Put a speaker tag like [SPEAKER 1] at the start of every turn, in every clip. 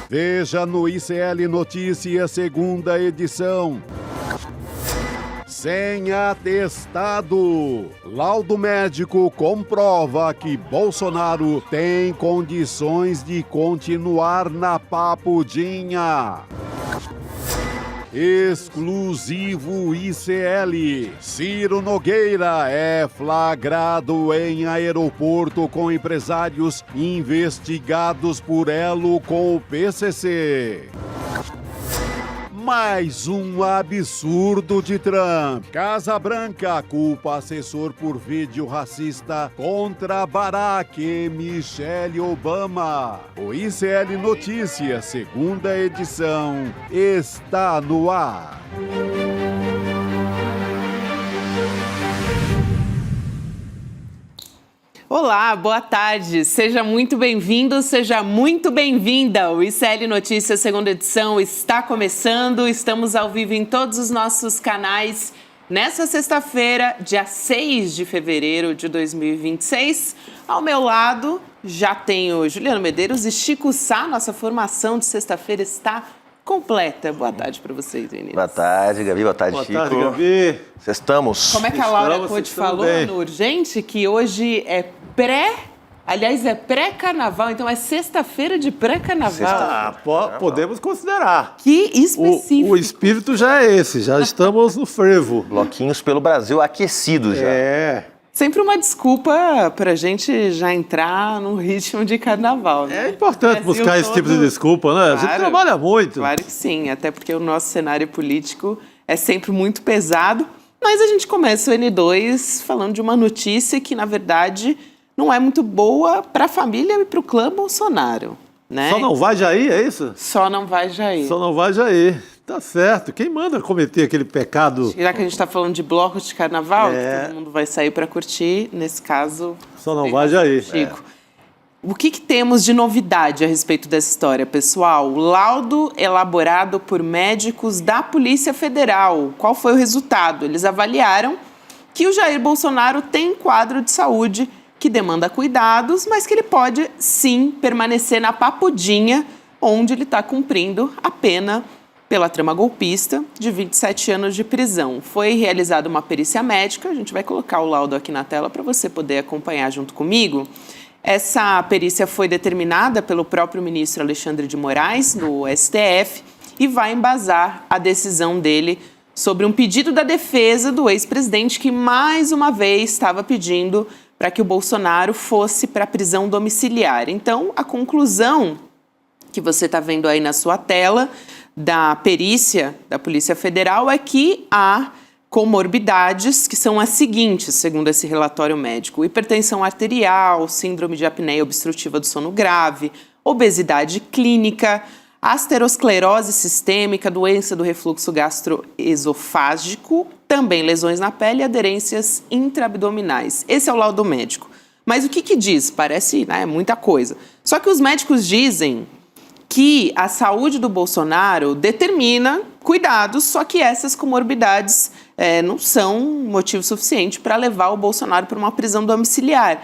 [SPEAKER 1] Veja no ICL Notícias, segunda edição. Sem atestado. Laudo médico comprova que Bolsonaro tem condições de continuar na papudinha. Exclusivo ICL. Ciro Nogueira é flagrado em aeroporto com empresários investigados por elo com o PCC. Mais um absurdo de Trump. Casa Branca culpa assessor por vídeo racista contra Barack e Michelle Obama. O ICL Notícias, segunda edição, está no ar.
[SPEAKER 2] Olá, boa tarde. Seja muito bem-vindo, seja muito bem-vinda. O ICL Notícias, segunda edição, está começando. Estamos ao vivo em todos os nossos canais. Nessa sexta-feira, dia 6 de fevereiro de 2026. Ao meu lado, já tenho Juliano Medeiros e Chico Sá. Nossa formação de sexta-feira está completa. Boa tarde para vocês, meninas.
[SPEAKER 3] Boa tarde, Gabi. Boa tarde, Chico.
[SPEAKER 4] Boa tarde, Gabi.
[SPEAKER 3] Estamos.
[SPEAKER 2] Como é que a Laura Code falou no Urgente? Que hoje é pré-carnaval, então é sexta-feira de pré-carnaval.
[SPEAKER 4] Podemos considerar.
[SPEAKER 2] Que específico.
[SPEAKER 4] O espírito já é esse, já estamos no frevo.
[SPEAKER 3] Bloquinhos pelo Brasil aquecidos já.
[SPEAKER 2] Sempre uma desculpa pra gente já entrar no ritmo de carnaval, né?
[SPEAKER 4] É importante buscar esse tipo de desculpa, né? A gente trabalha muito.
[SPEAKER 2] Claro que sim, até porque o nosso cenário político é sempre muito pesado. Mas a gente começa o N2 falando de uma notícia que, na verdade, não é muito boa para a família e para o clã Bolsonaro, né?
[SPEAKER 4] Só não vai Jair, é isso?
[SPEAKER 2] Só não vai Jair.
[SPEAKER 4] Só não vai Jair. Tá certo. Quem manda cometer aquele pecado?
[SPEAKER 2] Já que a gente está falando de blocos de carnaval, que todo mundo vai sair para curtir, nesse caso...
[SPEAKER 4] Só não vai Jair.
[SPEAKER 2] Chico. O que temos de novidade a respeito dessa história, pessoal? Laudo elaborado por médicos da Polícia Federal. Qual foi o resultado? Eles avaliaram que o Jair Bolsonaro tem quadro de saúde que demanda cuidados, mas que ele pode, sim, permanecer na papudinha, onde ele está cumprindo a pena pela trama golpista de 27 anos de prisão. Foi realizada uma perícia médica, a gente vai colocar o laudo aqui na tela para você poder acompanhar junto comigo. Essa perícia foi determinada pelo próprio ministro Alexandre de Moraes, no STF, e vai embasar a decisão dele sobre um pedido da defesa do ex-presidente que, mais uma vez, estava pedindo para que o Bolsonaro fosse para a prisão domiciliar. Então, a conclusão que você está vendo aí na sua tela da perícia da Polícia Federal é que há comorbidades que são as seguintes, segundo esse relatório médico: hipertensão arterial, síndrome de apneia obstrutiva do sono grave, obesidade clínica, aterosclerose sistêmica, doença do refluxo gastroesofágico, também lesões na pele e aderências intraabdominais. Esse é o laudo médico. Mas o que diz? Parece, né, muita coisa. Só que os médicos dizem que a saúde do Bolsonaro determina cuidados, só que essas comorbidades não são motivo suficiente para levar o Bolsonaro para uma prisão domiciliar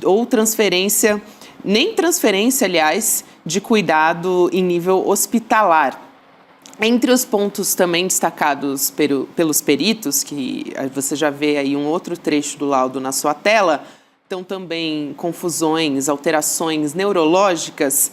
[SPEAKER 2] ou transferência, nem transferência, aliás, de cuidado em nível hospitalar. Entre os pontos também destacados pelos peritos, que você já vê aí um outro trecho do laudo na sua tela, estão também confusões, alterações neurológicas.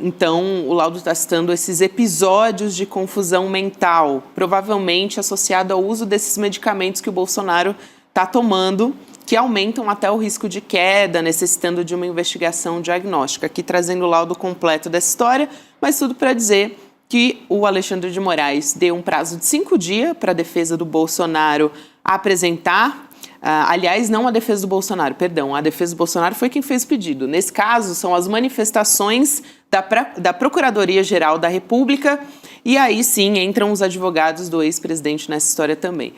[SPEAKER 2] Então, o laudo está citando esses episódios de confusão mental, provavelmente associado ao uso desses medicamentos que o Bolsonaro está tomando, que aumentam até o risco de queda, necessitando de uma investigação diagnóstica. Aqui trazendo o laudo completo dessa história, mas tudo para dizer que o Alexandre de Moraes deu um prazo de 5 dias para a defesa do Bolsonaro apresentar. Aliás, não a defesa do Bolsonaro, perdão, a defesa do Bolsonaro foi quem fez o pedido. Nesse caso, são as manifestações da Procuradoria-Geral da República, e aí sim entram os advogados do ex-presidente nessa história também.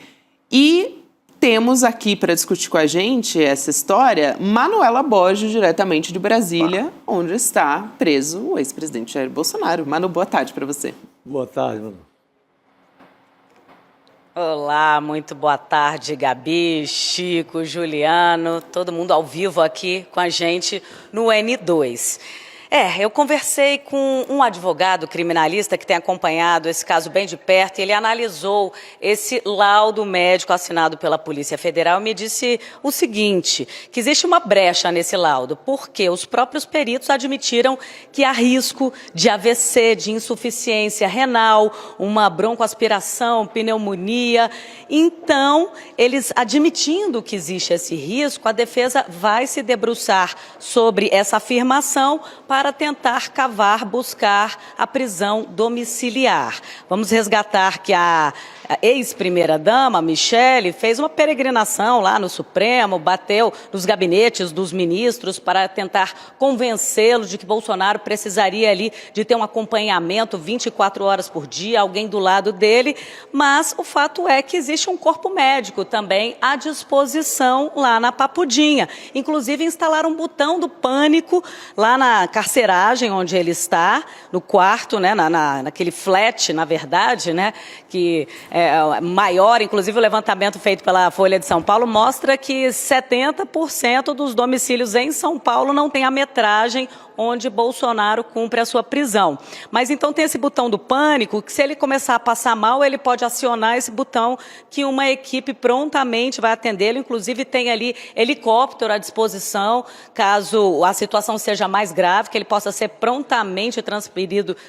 [SPEAKER 2] E temos aqui para discutir com a gente essa história Manuela Borges, diretamente de Brasília, onde está preso o ex-presidente Jair Bolsonaro. Manu, boa tarde para você.
[SPEAKER 4] Boa tarde, Manu.
[SPEAKER 5] Olá, muito boa tarde, Gabi, Chico, Juliano, todo mundo ao vivo aqui com a gente no N2. Eu conversei com um advogado criminalista que tem acompanhado esse caso bem de perto e ele analisou esse laudo médico assinado pela Polícia Federal e me disse o seguinte, que existe uma brecha nesse laudo, porque os próprios peritos admitiram que há risco de AVC, de insuficiência renal, uma broncoaspiração, pneumonia. Então, eles admitindo que existe esse risco, a defesa vai se debruçar sobre essa afirmação para tentar buscar a prisão domiciliar. Vamos resgatar que a ex-primeira-dama, Michele, fez uma peregrinação lá no Supremo, bateu nos gabinetes dos ministros para tentar convencê-los de que Bolsonaro precisaria ali de ter um acompanhamento 24 horas por dia, alguém do lado dele, mas o fato é que existe um corpo médico também à disposição lá na Papudinha. Inclusive instalaram um botão do pânico lá na carceragem onde ele está, no quarto, né, naquele flat, na verdade, né, que maior, inclusive o levantamento feito pela Folha de São Paulo mostra que 70% dos domicílios em São Paulo não tem a metragem onde Bolsonaro cumpre a sua prisão. Mas então tem esse botão do pânico, que se ele começar a passar mal, ele pode acionar esse botão que uma equipe prontamente vai atendê-lo, inclusive tem ali helicóptero à disposição, caso a situação seja mais grave, que ele possa ser prontamente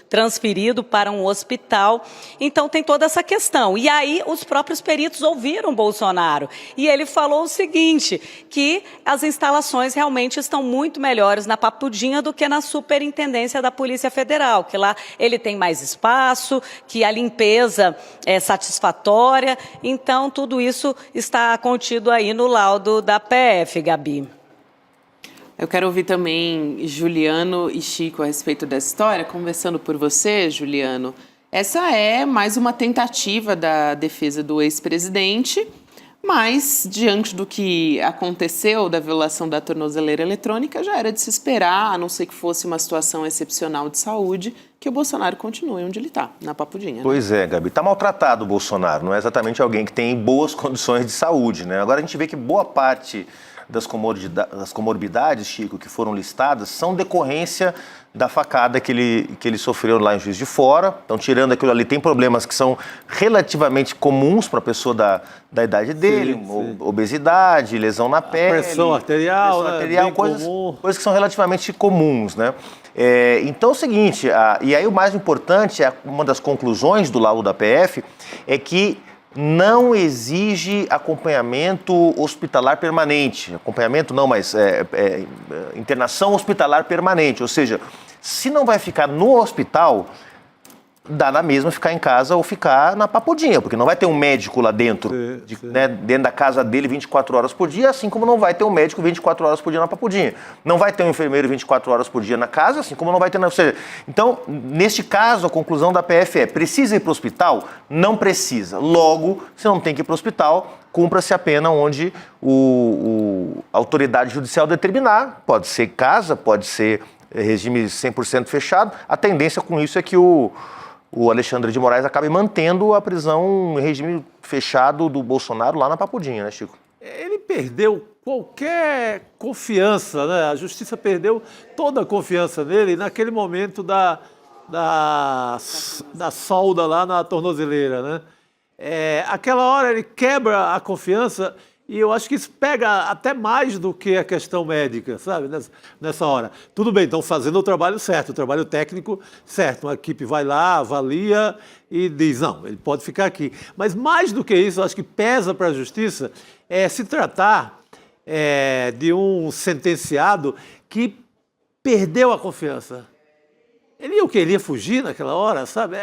[SPEAKER 5] transferido para um hospital. Então tem toda essa questão. E aí os próprios peritos ouviram Bolsonaro e ele falou o seguinte, que as instalações realmente estão muito melhores na Papudinha do que na Superintendência da Polícia Federal, que lá ele tem mais espaço, que a limpeza é satisfatória, então tudo isso está contido aí no laudo da PF, Gabi.
[SPEAKER 2] Eu quero ouvir também Juliano e Chico a respeito dessa história, conversando por você, Juliano. Essa é mais uma tentativa da defesa do ex-presidente, mas, diante do que aconteceu da violação da tornozeleira eletrônica, já era de se esperar, a não ser que fosse uma situação excepcional de saúde, que o Bolsonaro continue onde ele está, na Papudinha. Né?
[SPEAKER 3] Pois é, Gabi. Está maltratado o Bolsonaro, não é exatamente alguém que tem boas condições de saúde, né? Agora a gente vê que boa parte das comorbidades, Chico, que foram listadas, são decorrência da facada que ele sofreu lá em Juiz de Fora. Então, tirando aquilo ali, tem problemas que são relativamente comuns para a pessoa da idade dele, sim. Obesidade, lesão na pele,
[SPEAKER 4] pressão arterial,
[SPEAKER 3] coisas que são relativamente comuns, né? Então é o seguinte, e aí o mais importante, uma das conclusões do laudo da PF, é que não exige acompanhamento hospitalar permanente. Acompanhamento não, mas internação hospitalar permanente. Ou seja, se não vai ficar no hospital, dá na mesma ficar em casa ou ficar na Papudinha, porque não vai ter um médico lá dentro, né, dentro da casa dele 24 horas por dia, assim como não vai ter um médico 24 horas por dia na Papudinha. Não vai ter um enfermeiro 24 horas por dia na casa, assim como não vai ter... Ou seja, então, neste caso, a conclusão da PF precisa ir para o hospital? Não precisa. Logo, se não tem que ir para o hospital, cumpra-se a pena onde a autoridade judicial determinar. Pode ser casa, pode ser regime 100% fechado. A tendência com isso é que o Alexandre de Moraes acabe mantendo a prisão em regime fechado do Bolsonaro lá na Papudinha, né, Chico?
[SPEAKER 4] Ele perdeu qualquer confiança, né? A justiça perdeu toda a confiança nele naquele momento da solda lá na tornozeleira, né? Aquela hora ele quebra a confiança e eu acho que isso pega até mais do que a questão médica, sabe? Nessa hora. Tudo bem, estão fazendo o trabalho certo, o trabalho técnico certo. Uma equipe vai lá, avalia e diz, não, ele pode ficar aqui. Mas mais do que isso, eu acho que pesa para a justiça se tratar de um sentenciado que perdeu a confiança. Ele ia o quê? Ele ia fugir naquela hora, sabe?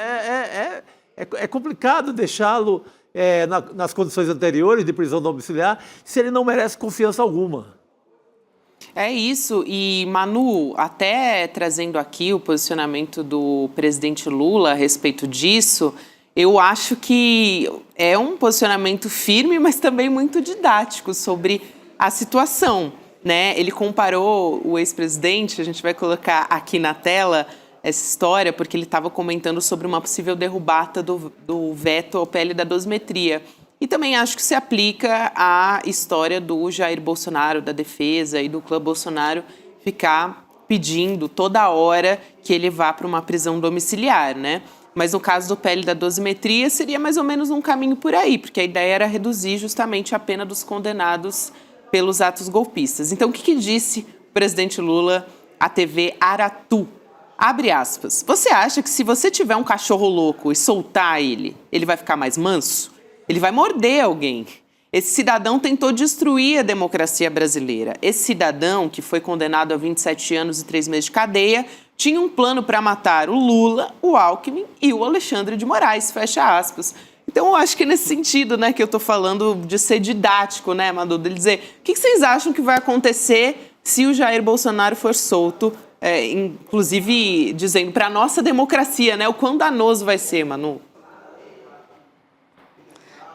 [SPEAKER 4] É complicado deixá-lo nas condições anteriores de prisão domiciliar se ele não merece confiança alguma.
[SPEAKER 2] É isso, e Manu, até trazendo aqui o posicionamento do presidente Lula a respeito disso, eu acho que é um posicionamento firme, mas também muito didático sobre a situação, né? Ele comparou o ex-presidente, a gente vai colocar aqui na tela essa história, porque ele estava comentando sobre uma possível derrubada do veto ao PL da dosimetria. E também acho que se aplica à história do Jair Bolsonaro, da defesa e do clã Bolsonaro ficar pedindo toda hora que ele vá para uma prisão domiciliar, né? Mas no caso do PL da dosimetria, seria mais ou menos um caminho por aí, porque a ideia era reduzir justamente a pena dos condenados pelos atos golpistas. Então, o que disse o presidente Lula à TV Aratu? Abre aspas. Você acha que se você tiver um cachorro louco e soltar ele, ele vai ficar mais manso? Ele vai morder alguém. Esse cidadão tentou destruir a democracia brasileira. Esse cidadão, que foi condenado a 27 anos e 3 meses de cadeia, tinha um plano para matar o Lula, o Alckmin e o Alexandre de Moraes, fecha aspas. Então, eu acho que é nesse sentido, né, que eu estou falando de ser didático, né, Madu, de dizer, o que vocês acham que vai acontecer se o Jair Bolsonaro for solto, inclusive dizendo para a nossa democracia, né, o quão danoso vai ser, Manu?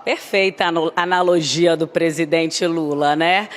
[SPEAKER 5] Perfeita a analogia do presidente Lula, né?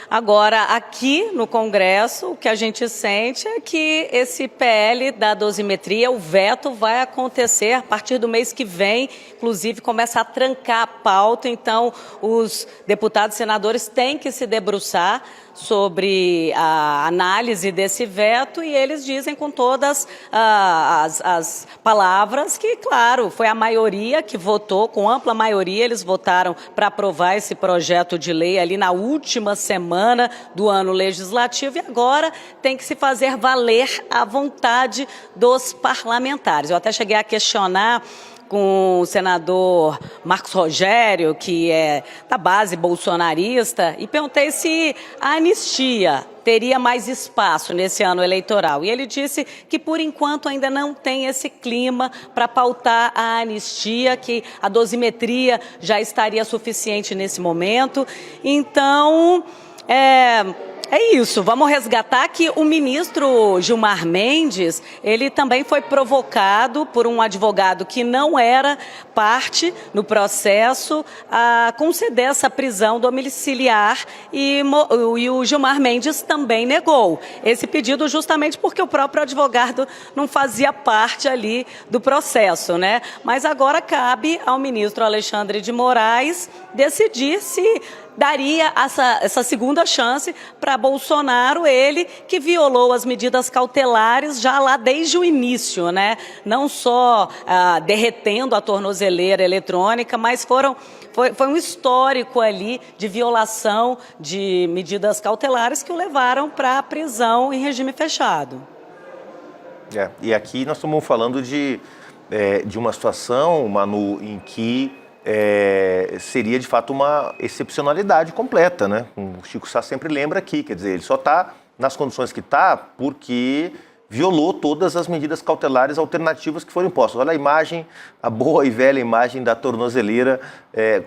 [SPEAKER 5] Agora, aqui no Congresso, o que a gente sente é que esse PL da dosimetria, o veto vai acontecer a partir do mês que vem, inclusive começa a trancar a pauta, então os deputados e senadores têm que se debruçar sobre a análise desse veto e eles dizem com todas as palavras que, claro, foi a maioria que votou, com ampla maioria, eles votaram para aprovar esse projeto de lei ali na última semana do ano legislativo e agora tem que se fazer valer a vontade dos parlamentares. Eu até cheguei a questionar com o senador Marcos Rogério, que é da base bolsonarista, e perguntei se a anistia teria mais espaço nesse ano eleitoral. E ele disse que, por enquanto, ainda não tem esse clima para pautar a anistia, que a dosimetria já estaria suficiente nesse momento. Então, é isso, vamos resgatar que o ministro Gilmar Mendes, ele também foi provocado por um advogado que não era parte no processo a conceder essa prisão domiciliar e o Gilmar Mendes também negou esse pedido justamente porque o próprio advogado não fazia parte ali do processo, né? Mas agora cabe ao ministro Alexandre de Moraes decidir se daria essa segunda chance para Bolsonaro, ele que violou as medidas cautelares já lá desde o início, né? Não só derretendo a tornozeleira eletrônica, mas foi um histórico ali de violação de medidas cautelares que o levaram para a prisão em regime fechado.
[SPEAKER 3] E aqui nós estamos falando de uma situação, Manu, em que seria de fato uma excepcionalidade completa, né? O Chico Sá sempre lembra aqui, quer dizer, ele só está nas condições que está porque violou todas as medidas cautelares alternativas que foram impostas. Olha a imagem, a boa e velha imagem da tornozeleira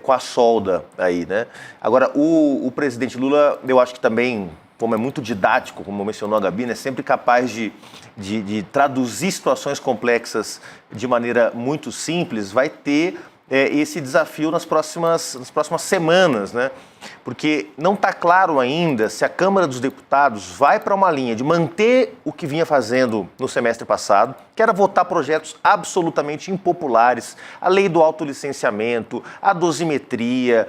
[SPEAKER 3] com a solda aí, né? Agora, o presidente Lula, eu acho que também, como é muito didático, como mencionou a Gabi, é sempre capaz de traduzir situações complexas de maneira muito simples, vai ter esse desafio nas próximas semanas, né? Porque não está claro ainda se a Câmara dos Deputados vai para uma linha de manter o que vinha fazendo no semestre passado, que era votar projetos absolutamente impopulares, a lei do autolicenciamento, a dosimetria,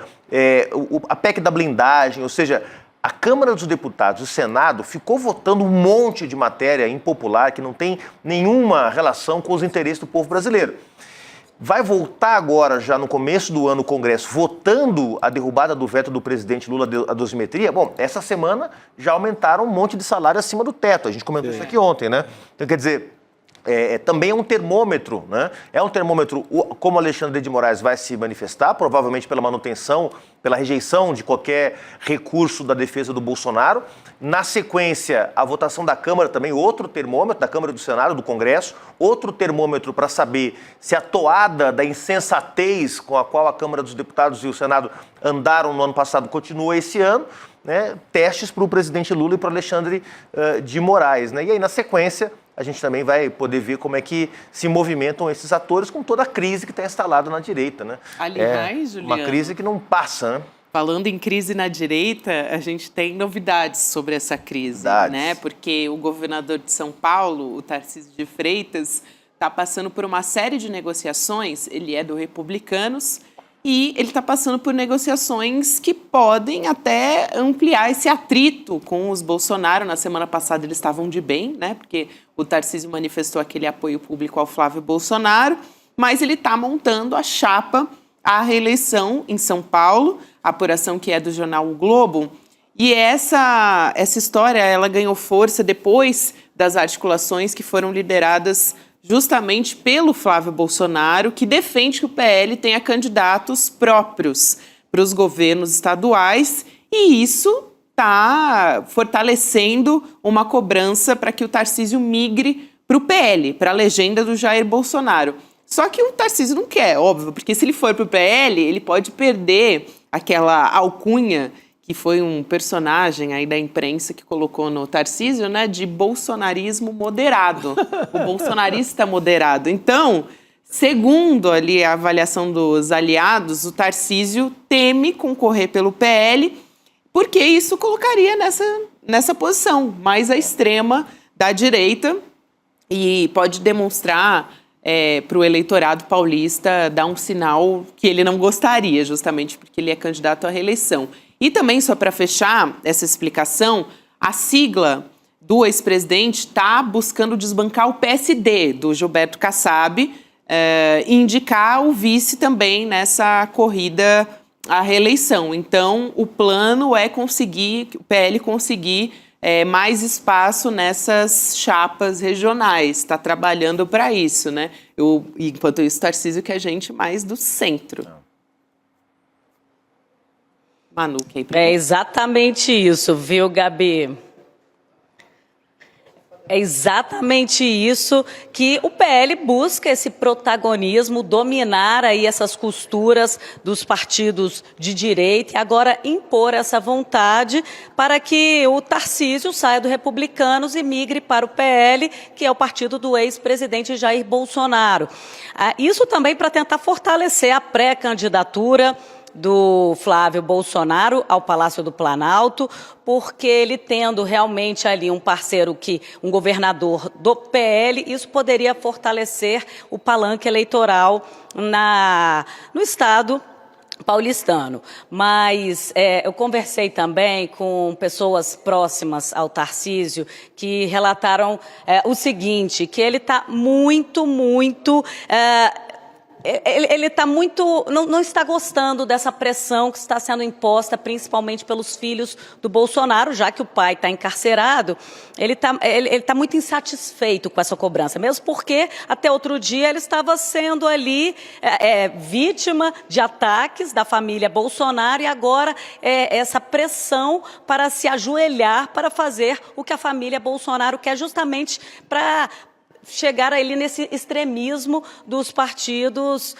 [SPEAKER 3] a PEC da blindagem, ou seja, a Câmara dos Deputados, o Senado, ficou votando um monte de matéria impopular que não tem nenhuma relação com os interesses do povo brasileiro. Vai voltar agora, já no começo do ano, o Congresso votando a derrubada do veto do presidente Lula à dosimetria? Bom, essa semana já aumentaram um monte de salário acima do teto. A gente comentou isso aqui ontem, né? Então, quer dizer, também é um termômetro, né? É um termômetro, como Alexandre de Moraes vai se manifestar, provavelmente pela manutenção, pela rejeição de qualquer recurso da defesa do Bolsonaro. Na sequência, a votação da Câmara também, outro termômetro, da Câmara e do Senado, do Congresso, outro termômetro para saber se a toada da insensatez com a qual a Câmara dos Deputados e o Senado andaram no ano passado continua esse ano, né? Testes para o presidente Lula e para o Alexandre de Moraes, né? E aí, na sequência, a gente também vai poder ver como é que se movimentam esses atores com toda a crise que está instalada na direita, né?
[SPEAKER 2] Aliás, Juliano,
[SPEAKER 3] uma crise que não passa, né?
[SPEAKER 2] Falando em crise na direita, a gente tem novidades sobre essa crise, né? Porque o governador de São Paulo, o Tarcísio de Freitas, está passando por uma série de negociações, ele é do Republicanos, e ele está passando por negociações que podem até ampliar esse atrito com os Bolsonaro. Na semana passada eles estavam de bem, né? Porque o Tarcísio manifestou aquele apoio público ao Flávio Bolsonaro, mas ele está montando a chapa à reeleição em São Paulo, a apuração que é do jornal O Globo. E essa história ela ganhou força depois das articulações que foram lideradas justamente pelo Flávio Bolsonaro, que defende que o PL tenha candidatos próprios para os governos estaduais, e isso está fortalecendo uma cobrança para que o Tarcísio migre para o PL, para a legenda do Jair Bolsonaro. Só que o Tarcísio não quer, óbvio, porque se ele for para o PL, ele pode perder aquela alcunha que foi um personagem aí da imprensa que colocou no Tarcísio, né, de bolsonarismo moderado, o bolsonarista moderado. Então, segundo ali a avaliação dos aliados, o Tarcísio teme concorrer pelo PL, porque isso colocaria nessa posição mais à extrema da direita e pode demonstrar para o eleitorado paulista dar um sinal que ele não gostaria, justamente porque ele é candidato à reeleição. E também, só para fechar essa explicação, a sigla do ex-presidente está buscando desbancar o PSD, do Gilberto Kassab, e indicar o vice também nessa corrida à reeleição. Então, o plano é o PL conseguir mais espaço nessas chapas regionais, está trabalhando para isso, né? Enquanto isso, Tarcísio quer gente mais do centro. Manu,
[SPEAKER 5] é exatamente isso, viu, Gabi? É exatamente isso que o PL busca, esse protagonismo, dominar aí essas costuras dos partidos de direita e agora impor essa vontade para que o Tarcísio saia do Republicanos e migre para o PL, que é o partido do ex-presidente Jair Bolsonaro. Isso também para tentar fortalecer a pré-candidatura do Flávio Bolsonaro ao Palácio do Planalto, porque ele tendo realmente ali um parceiro, um governador do PL, isso poderia fortalecer o palanque eleitoral no estado paulistano. Mas eu conversei também com pessoas próximas ao Tarcísio que relataram o seguinte, que ele está muito ele está não está gostando dessa pressão que está sendo imposta, principalmente pelos filhos do Bolsonaro, já que o pai está encarcerado. Ele tá muito insatisfeito com essa cobrança, mesmo porque até outro dia ele estava sendo ali vítima de ataques da família Bolsonaro e agora essa pressão para se ajoelhar para fazer o que a família Bolsonaro quer, justamente para chegar ali nesse extremismo dos partidos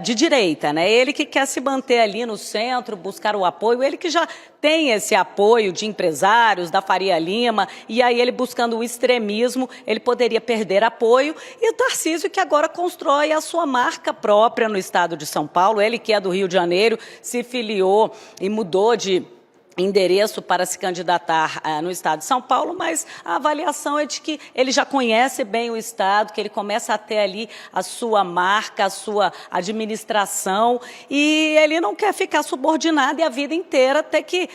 [SPEAKER 5] de direita, né? Ele que quer se manter ali no centro, buscar o apoio, ele que já tem esse apoio de empresários, da Faria Lima, e aí ele buscando o extremismo, ele poderia perder apoio, e o Tarcísio que agora constrói a sua marca própria no estado de São Paulo, ele que é do Rio de Janeiro, se filiou e mudou de endereço para se candidatar no estado de São Paulo, mas a avaliação é de que ele já conhece bem o estado, que ele começa a ter ali a sua marca, a sua administração, e ele não quer ficar subordinado e a vida inteira ter que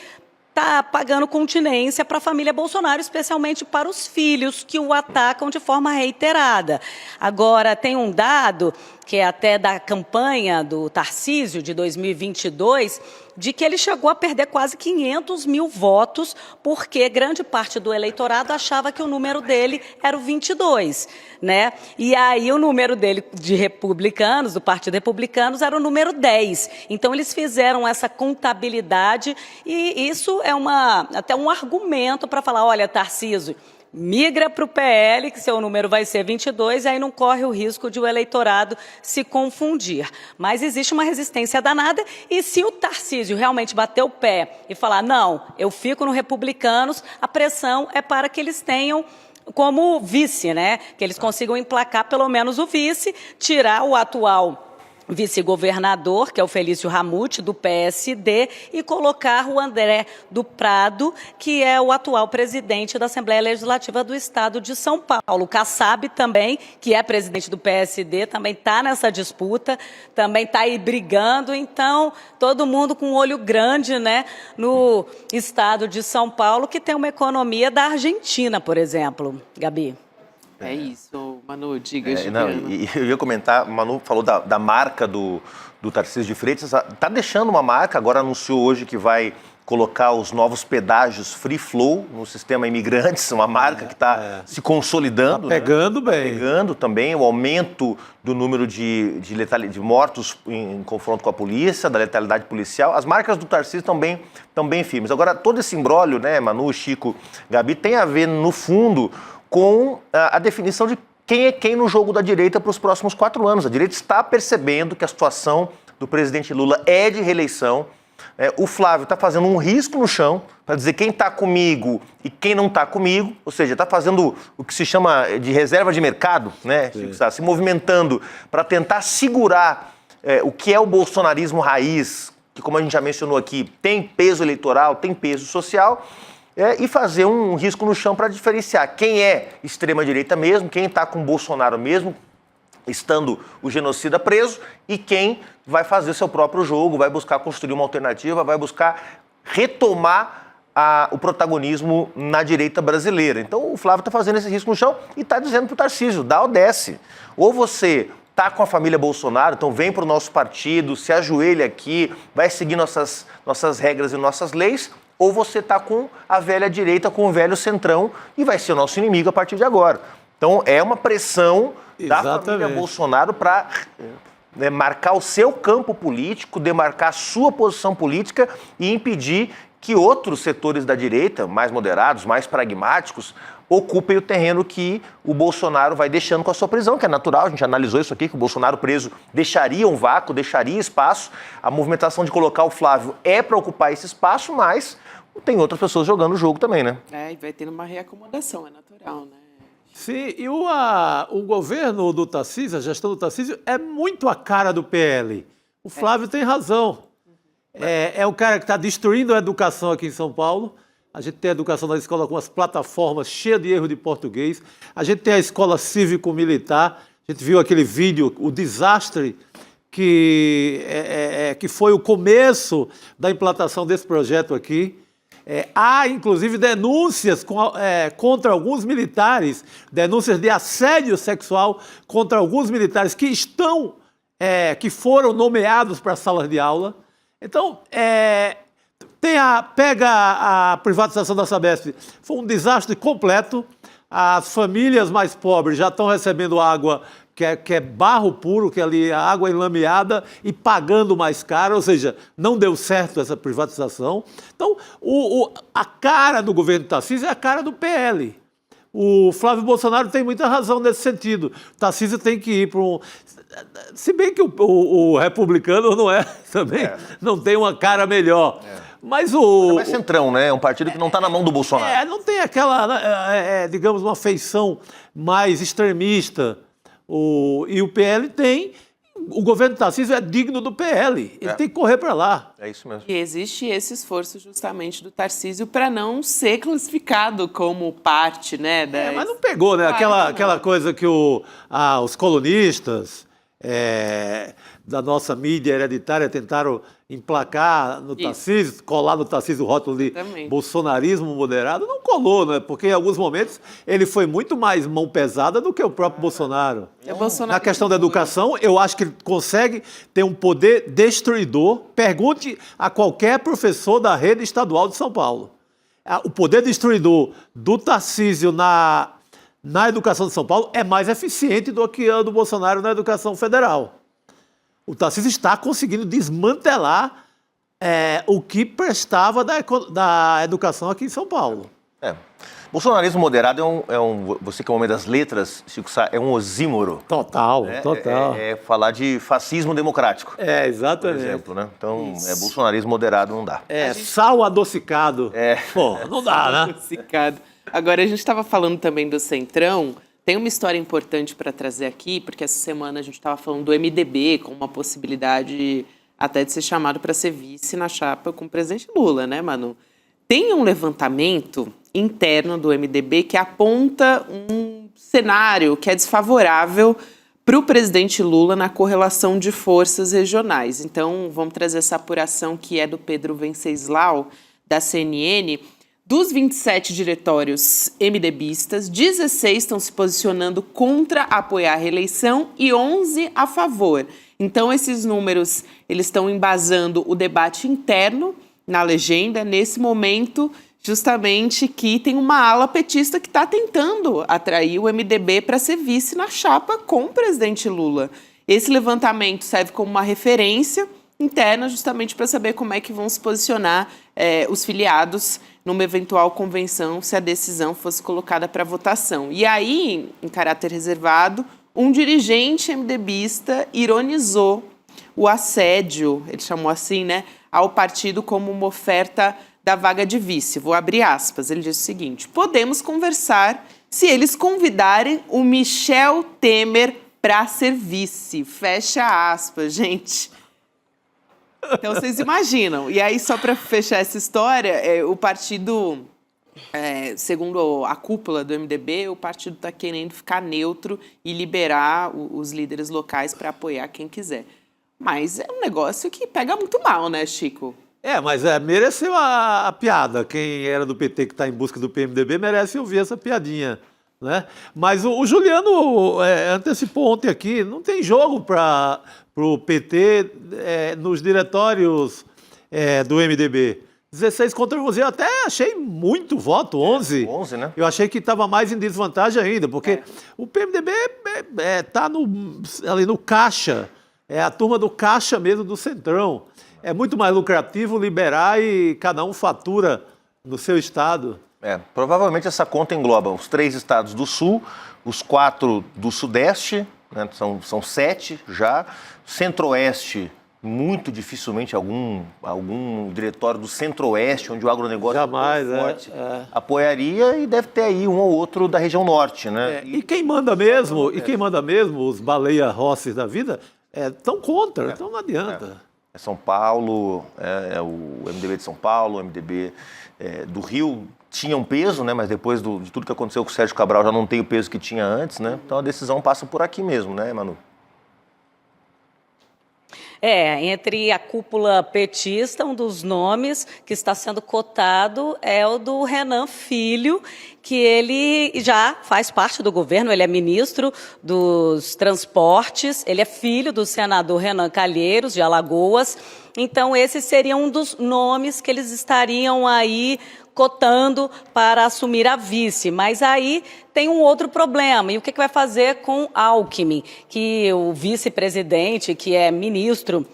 [SPEAKER 5] está pagando continência para a família Bolsonaro, especialmente para os filhos que o atacam de forma reiterada. Agora, tem um dado que é até da campanha do Tarcísio de 2022, de que ele chegou a perder quase 500 mil votos, porque grande parte do eleitorado achava que o número dele era o 22, né? E aí o número dele de republicanos, do Partido Republicanos, era o número 10. Então eles fizeram essa contabilidade e isso é até um argumento para falar, olha, Tarcísio, migra para o PL, que seu número vai ser 22, e aí não corre o risco de o eleitorado se confundir. Mas existe uma resistência danada, e se o Tarcísio realmente bater o pé e falar, não, eu fico no Republicanos, a pressão é para que eles tenham como vice, né? Que eles consigam emplacar pelo menos o vice, tirar o atual vice-governador, que é o Felício Ramute, do PSD, e colocar o André do Prado, que é o atual presidente da Assembleia Legislativa do Estado de São Paulo. O Kassab também, que é presidente do PSD, também está nessa disputa, também está aí brigando. Então, todo mundo com um olho grande, né, no Estado de São Paulo, que tem uma economia da Argentina, por exemplo. Gabi.
[SPEAKER 2] É isso, Manu, diga,
[SPEAKER 3] e eu ia comentar, Manu falou da marca do Tarcísio de Freitas, está deixando uma marca, agora anunciou hoje que vai colocar os novos pedágios Free Flow no sistema Imigrantes, uma marca que está se consolidando.
[SPEAKER 4] Tá pegando bem.
[SPEAKER 3] Pegando também o aumento do número de mortos em confronto com a polícia, da letalidade policial. As marcas do Tarcísio estão bem firmes. Agora, todo esse imbróglio, né, Manu, Chico, Gabi, tem a ver, no fundo, com a definição de quem é quem no jogo da direita para os próximos 4 anos. A direita está percebendo que a situação do presidente Lula é de reeleição. O Flávio está fazendo um risco no chão para dizer quem está comigo e quem não está comigo, ou seja, está fazendo o que se chama de reserva de mercado, né? Está se movimentando para tentar segurar o que é o bolsonarismo raiz, que, como a gente já mencionou aqui, tem peso eleitoral, tem peso social, e fazer um risco no chão para diferenciar quem é extrema-direita mesmo, quem está com Bolsonaro mesmo, estando o genocida preso, e quem vai fazer seu próprio jogo, vai buscar construir uma alternativa, vai buscar retomar o protagonismo na direita brasileira. Então o Flávio está fazendo esse risco no chão e está dizendo para o Tarcísio, dá ou desce. Ou você está com a família Bolsonaro, então vem para o nosso partido, se ajoelha aqui, vai seguir nossas regras e nossas leis, ou você está com a velha direita, com o velho centrão, e vai ser o nosso inimigo a partir de agora. Então é uma pressão da família Bolsonaro para marcar o seu campo político, demarcar a sua posição política e impedir que outros setores da direita, mais moderados, mais pragmáticos, ocupem o terreno que o Bolsonaro vai deixando com a sua prisão, que é natural, a gente analisou isso aqui, que o Bolsonaro preso deixaria um vácuo, deixaria espaço. A movimentação de colocar o Flávio é para ocupar esse espaço, mas tem outras pessoas jogando o jogo também, né?
[SPEAKER 2] E vai tendo uma reacomodação, é natural, né?
[SPEAKER 4] Sim, e o governo do Tarcísio, a gestão do Tarcísio, é muito a cara do PL. O Flávio tem razão. É o cara que está destruindo a educação aqui em São Paulo. A gente tem a educação na escola com as plataformas cheias de erro de português. A gente tem a escola cívico-militar. A gente viu aquele vídeo, o desastre que foi o começo da implantação desse projeto aqui. Há, inclusive, denúncias contra alguns militares, denúncias de assédio sexual contra alguns militares que foram nomeados para salas de aula. Então, pega a privatização da Sabesp, foi um desastre completo. As famílias mais pobres já estão recebendo água que é barro puro, que é ali a água enlameada e pagando mais caro, ou seja, não deu certo essa privatização. Então, a cara do governo Tarcísio é a cara do PL. O Flávio Bolsonaro tem muita razão nesse sentido. Tarcísio tem que ir para um... Se bem que o republicano não é também, não tem uma cara melhor. Mas
[SPEAKER 3] é mais centrão, né? É um partido que não está na mão do Bolsonaro.
[SPEAKER 4] Não tem aquela, digamos, uma feição mais extremista. E o PL tem... O governo Tarcísio é digno do PL. Ele tem que correr para lá.
[SPEAKER 3] É isso mesmo.
[SPEAKER 2] E existe esse esforço justamente do Tarcísio para não ser classificado como parte, né?
[SPEAKER 4] Mas não pegou, né? Aquela coisa que os colunistas da nossa mídia hereditária tentaram emplacar no Tarcísio, colar no Tarcísio o rótulo de bolsonarismo moderado, não colou, né? Porque em alguns momentos ele foi muito mais mão pesada do que o próprio Bolsonaro. Na questão da educação, eu acho que ele consegue ter um poder destruidor. Pergunte a qualquer professor da rede estadual de São Paulo. O poder destruidor do Tarcísio na educação de São Paulo é mais eficiente do que o do Bolsonaro na educação federal. O Tarcísio está conseguindo desmantelar o que prestava da educação aqui em São Paulo.
[SPEAKER 3] Bolsonarismo moderado você que é um homem das letras, Chico Sá, é um osímoro.
[SPEAKER 4] Total.
[SPEAKER 3] É falar de fascismo democrático.
[SPEAKER 4] Exatamente.
[SPEAKER 3] Por exemplo, né? Então, bolsonarismo moderado não dá.
[SPEAKER 4] Sal adocicado. Pô, não dá, né?
[SPEAKER 2] Adocicado. Agora, a gente estava falando também do Centrão. Tem uma história importante para trazer aqui, porque essa semana a gente estava falando do MDB com uma possibilidade até de ser chamado para ser vice na chapa com o presidente Lula, né, Manu? Tem um levantamento interno do MDB que aponta um cenário que é desfavorável para o presidente Lula na correlação de forças regionais. Então, vamos trazer essa apuração que é do Pedro Venceslau, da CNN. Dos 27 diretórios MDBistas, 16 estão se posicionando contra apoiar a reeleição e 11 a favor. Então, esses números eles estão embasando o debate interno na legenda, nesse momento, justamente que tem uma ala petista que está tentando atrair o MDB para ser vice na chapa com o presidente Lula. Esse levantamento serve como uma referência interna justamente para saber como é que vão se posicionar os filiados numa eventual convenção se a decisão fosse colocada para votação. E aí, em caráter reservado, um dirigente MDBista ironizou o assédio, ele chamou assim, né, ao partido como uma oferta da vaga de vice. Vou abrir aspas. Ele disse o seguinte: podemos conversar se eles convidarem o Michel Temer para ser vice. Fecha aspas, gente. Então, vocês imaginam. E aí, só para fechar essa história, o partido, segundo a cúpula do MDB, o partido está querendo ficar neutro e liberar os líderes locais para apoiar quem quiser. Mas é um negócio que pega muito mal, né, Chico?
[SPEAKER 4] Mas mereceu a piada. Quem era do PT que está em busca do PMDB merece ouvir essa piadinha, né? Mas o Juliano antecipou ontem aqui, não tem jogo para o PT nos diretórios do MDB. 16 contra 11, eu até achei muito voto, 11.
[SPEAKER 3] 11, né?
[SPEAKER 4] Eu achei que estava mais em desvantagem ainda, porque o PMDB está ali no caixa, é a turma do caixa mesmo do Centrão. É muito mais lucrativo liberar e cada um fatura no seu estado.
[SPEAKER 3] Provavelmente essa conta engloba os 3 estados do Sul, os 4 do Sudeste, né, são 7 já, Centro-Oeste, muito dificilmente algum diretório do Centro-Oeste, onde o agronegócio
[SPEAKER 4] jamais,
[SPEAKER 3] é forte, apoiaria, e deve ter aí um ou outro da região norte, né?
[SPEAKER 4] E quem manda mesmo, os baleia-rosses da vida, estão contra, então não adianta.
[SPEAKER 3] São Paulo, o MDB de São Paulo, o MDB do Rio tinha um peso, né? Mas depois de tudo que aconteceu com o Sérgio Cabral já não tem o peso que tinha antes, né? Então a decisão passa por aqui mesmo, né, Manu?
[SPEAKER 5] Entre a cúpula petista, um dos nomes que está sendo cotado é o do Renan Filho, que ele já faz parte do governo, ele é ministro dos Transportes, ele é filho do senador Renan Calheiros, de Alagoas. Então, esse seria um dos nomes que eles estariam aí cotando para assumir a vice. Mas aí tem um outro problema. E o que vai fazer com Alckmin, que o vice-presidente, que é ministro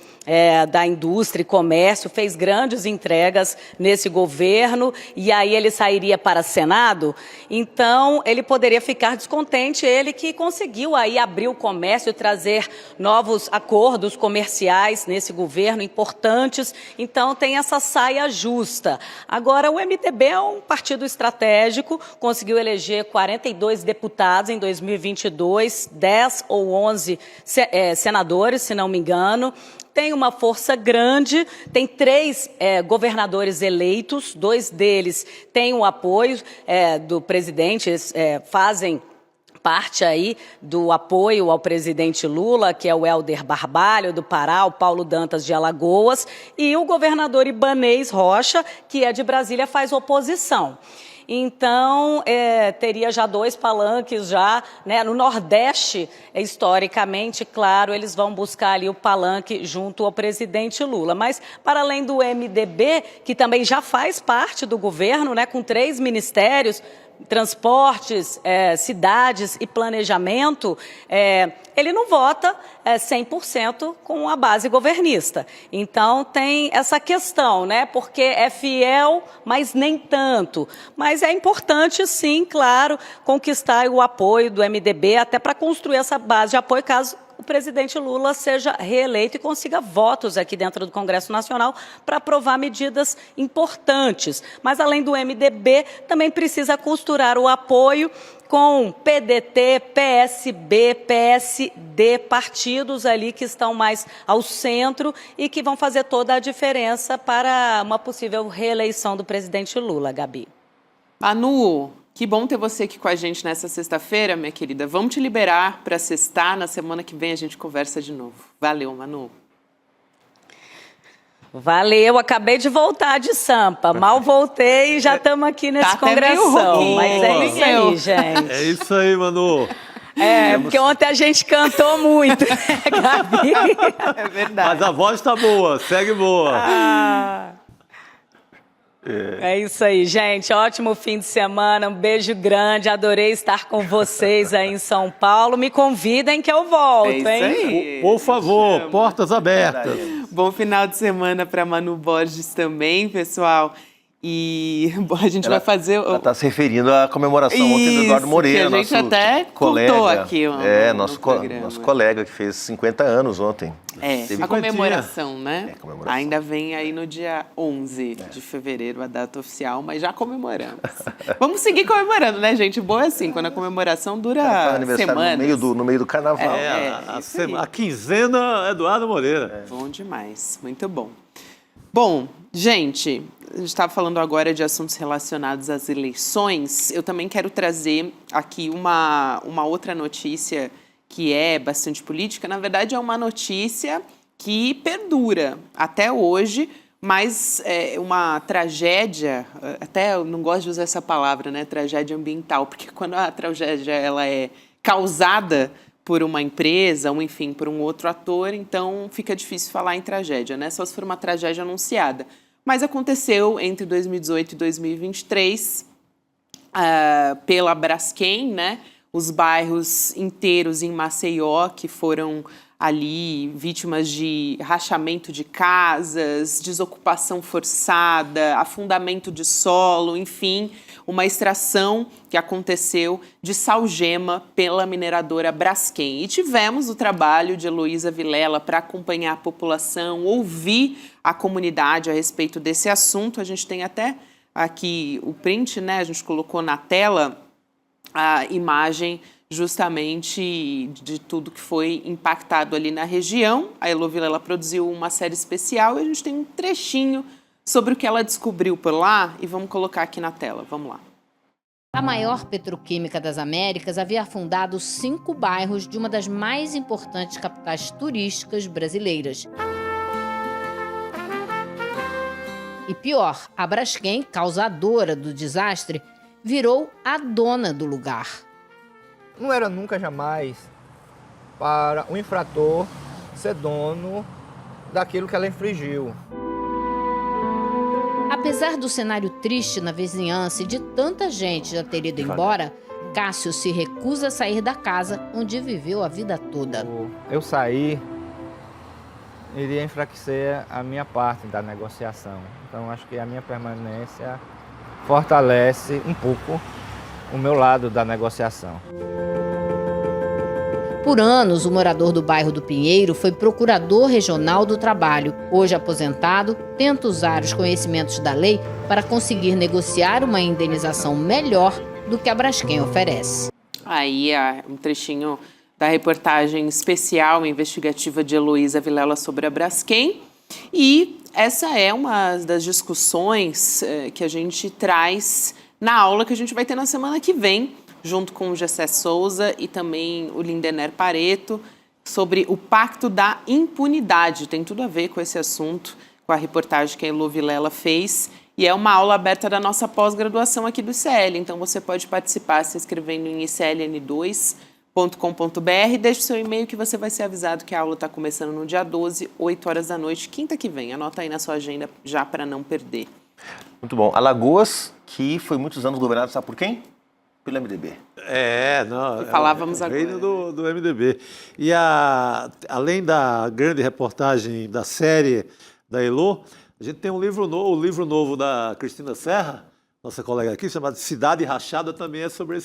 [SPEAKER 5] da Indústria e Comércio, fez grandes entregas nesse governo, e aí ele sairia para Senado? Então, ele poderia ficar descontente, ele que conseguiu aí abrir o comércio e trazer novos acordos comerciais nesse governo, importantes. Então, tem essa saia justa. Agora, o MDB é um partido estratégico, conseguiu eleger 42 deputados em 2022, 10 ou 11 senadores, se não me engano. Tem uma força grande, tem 3 governadores eleitos, 2 deles têm o apoio do presidente, fazem parte aí do apoio ao presidente Lula, que é o Helder Barbalho, do Pará, o Paulo Dantas, de Alagoas, e o governador Ibanez Rocha, que é de Brasília, faz oposição. Então, teria já 2 palanques já, né? No Nordeste, historicamente, claro, eles vão buscar ali o palanque junto ao presidente Lula. Mas, para além do MDB, que também já faz parte do governo, né? Com 3 ministérios, transportes, cidades e planejamento, ele não vota 100% com a base governista. Então, tem essa questão, né? Porque é fiel, mas nem tanto. Mas é importante, sim, claro, conquistar o apoio do MDB, até para construir essa base de apoio caso o presidente Lula seja reeleito e consiga votos aqui dentro do Congresso Nacional para aprovar medidas importantes. Mas, além do MDB, também precisa costurar o apoio com PDT, PSB, PSD, partidos ali que estão mais ao centro e que vão fazer toda a diferença para uma possível reeleição do presidente Lula, Gabi.
[SPEAKER 2] Manu, que bom ter você aqui com a gente nessa sexta-feira, minha querida. Vamos te liberar para sextar. Na semana que vem a gente conversa de novo. Valeu, Manu.
[SPEAKER 5] Valeu, acabei de voltar de Sampa. Mal voltei e já estamos aqui nesse congressão. Mas é isso aí, gente.
[SPEAKER 4] É isso aí, Manu.
[SPEAKER 5] Porque ontem a gente cantou muito, né, Gabi?
[SPEAKER 2] É verdade.
[SPEAKER 4] Mas a voz tá boa, segue boa.
[SPEAKER 5] É isso aí, gente. Ótimo fim de semana. Um beijo grande. Adorei estar com vocês aí em São Paulo. Me convidem que eu volto, hein?
[SPEAKER 2] Aí.
[SPEAKER 4] Por favor, portas abertas.
[SPEAKER 2] Bom final de semana para Manu Borges também, pessoal. E a gente vai fazer...
[SPEAKER 3] Ela está se referindo à comemoração ontem do Eduardo Moreira,
[SPEAKER 2] que a gente
[SPEAKER 3] nosso
[SPEAKER 2] até
[SPEAKER 3] colega.
[SPEAKER 2] contou aqui
[SPEAKER 3] Nosso colega que fez 50 anos ontem.
[SPEAKER 2] A comemoração, né?
[SPEAKER 3] Comemoração.
[SPEAKER 2] Ainda vem aí no dia 11 de fevereiro a data oficial, mas já comemoramos. Vamos seguir comemorando, né, gente? Boa assim, quando a comemoração dura semanas.
[SPEAKER 3] No meio do carnaval.
[SPEAKER 4] A quinzena Eduardo Moreira.
[SPEAKER 2] Bom demais, muito bom. Bom, gente, a gente estava falando agora de assuntos relacionados às eleições. Eu também quero trazer aqui uma outra notícia que é bastante política. Na verdade, é uma notícia que perdura até hoje, mas é uma tragédia, até eu não gosto de usar essa palavra, né, tragédia ambiental, porque quando a tragédia ela é causada por uma empresa, ou enfim, por um outro ator, então fica difícil falar em tragédia, né? Só se for uma tragédia anunciada. Mas aconteceu entre 2018 e 2023, pela Braskem, né? Os bairros inteiros em Maceió que foram ali vítimas de rachamento de casas, desocupação forçada, afundamento de solo, enfim, uma extração que aconteceu de salgema pela mineradora Braskem. E tivemos o trabalho de Heloísa Vilela para acompanhar a população, ouvir a comunidade a respeito desse assunto. A gente tem até aqui o print, né? A gente colocou na tela a imagem justamente de tudo que foi impactado ali na região. A Elo Vilela produziu uma série especial e a gente tem um trechinho sobre o que ela descobriu por lá e vamos colocar aqui na tela. Vamos lá.
[SPEAKER 6] A maior petroquímica das Américas havia fundado 5 bairros de uma das mais importantes capitais turísticas brasileiras. E pior, a Braskem, causadora do desastre, virou a dona do lugar.
[SPEAKER 7] Não era nunca, jamais, para o infrator ser dono daquilo que ela infringiu.
[SPEAKER 6] Apesar do cenário triste na vizinhança e de tanta gente já ter ido embora, Cássio se recusa a sair da casa onde viveu a vida toda.
[SPEAKER 7] Eu sair, iria enfraquecer a minha parte da negociação. Então, acho que a minha permanência fortalece um pouco o meu lado da negociação.
[SPEAKER 6] Por anos, o morador do bairro do Pinheiro foi procurador regional do trabalho. Hoje aposentado, tenta usar os conhecimentos da lei para conseguir negociar uma indenização melhor do que a Braskem oferece.
[SPEAKER 2] Aí um trechinho da reportagem especial investigativa de Heloísa Vilela sobre a Braskem. E essa é uma das discussões que a gente traz na aula que a gente vai ter na semana que vem, junto com o Gessé Souza e também o Lindener Pareto, sobre o Pacto da Impunidade. Tem tudo a ver com esse assunto, com a reportagem que a Elo Vilela fez. E é uma aula aberta da nossa pós-graduação aqui do ICL. Então, você pode participar se inscrevendo em icln2.com.br. Deixe o seu e-mail que você vai ser avisado que a aula está começando no dia 12, 8 horas da noite, quinta que vem. Anota aí na sua agenda já para não perder.
[SPEAKER 3] Muito bom. Alagoas, que foi muitos anos governado, sabe por quem? Pelo MDB.
[SPEAKER 2] Falávamos agora.
[SPEAKER 4] Reino do MDB. E além da grande reportagem da série da Elo, a gente tem o livro novo da Cristina Serra, nossa colega aqui, chamado Cidade Rachada, também é sobre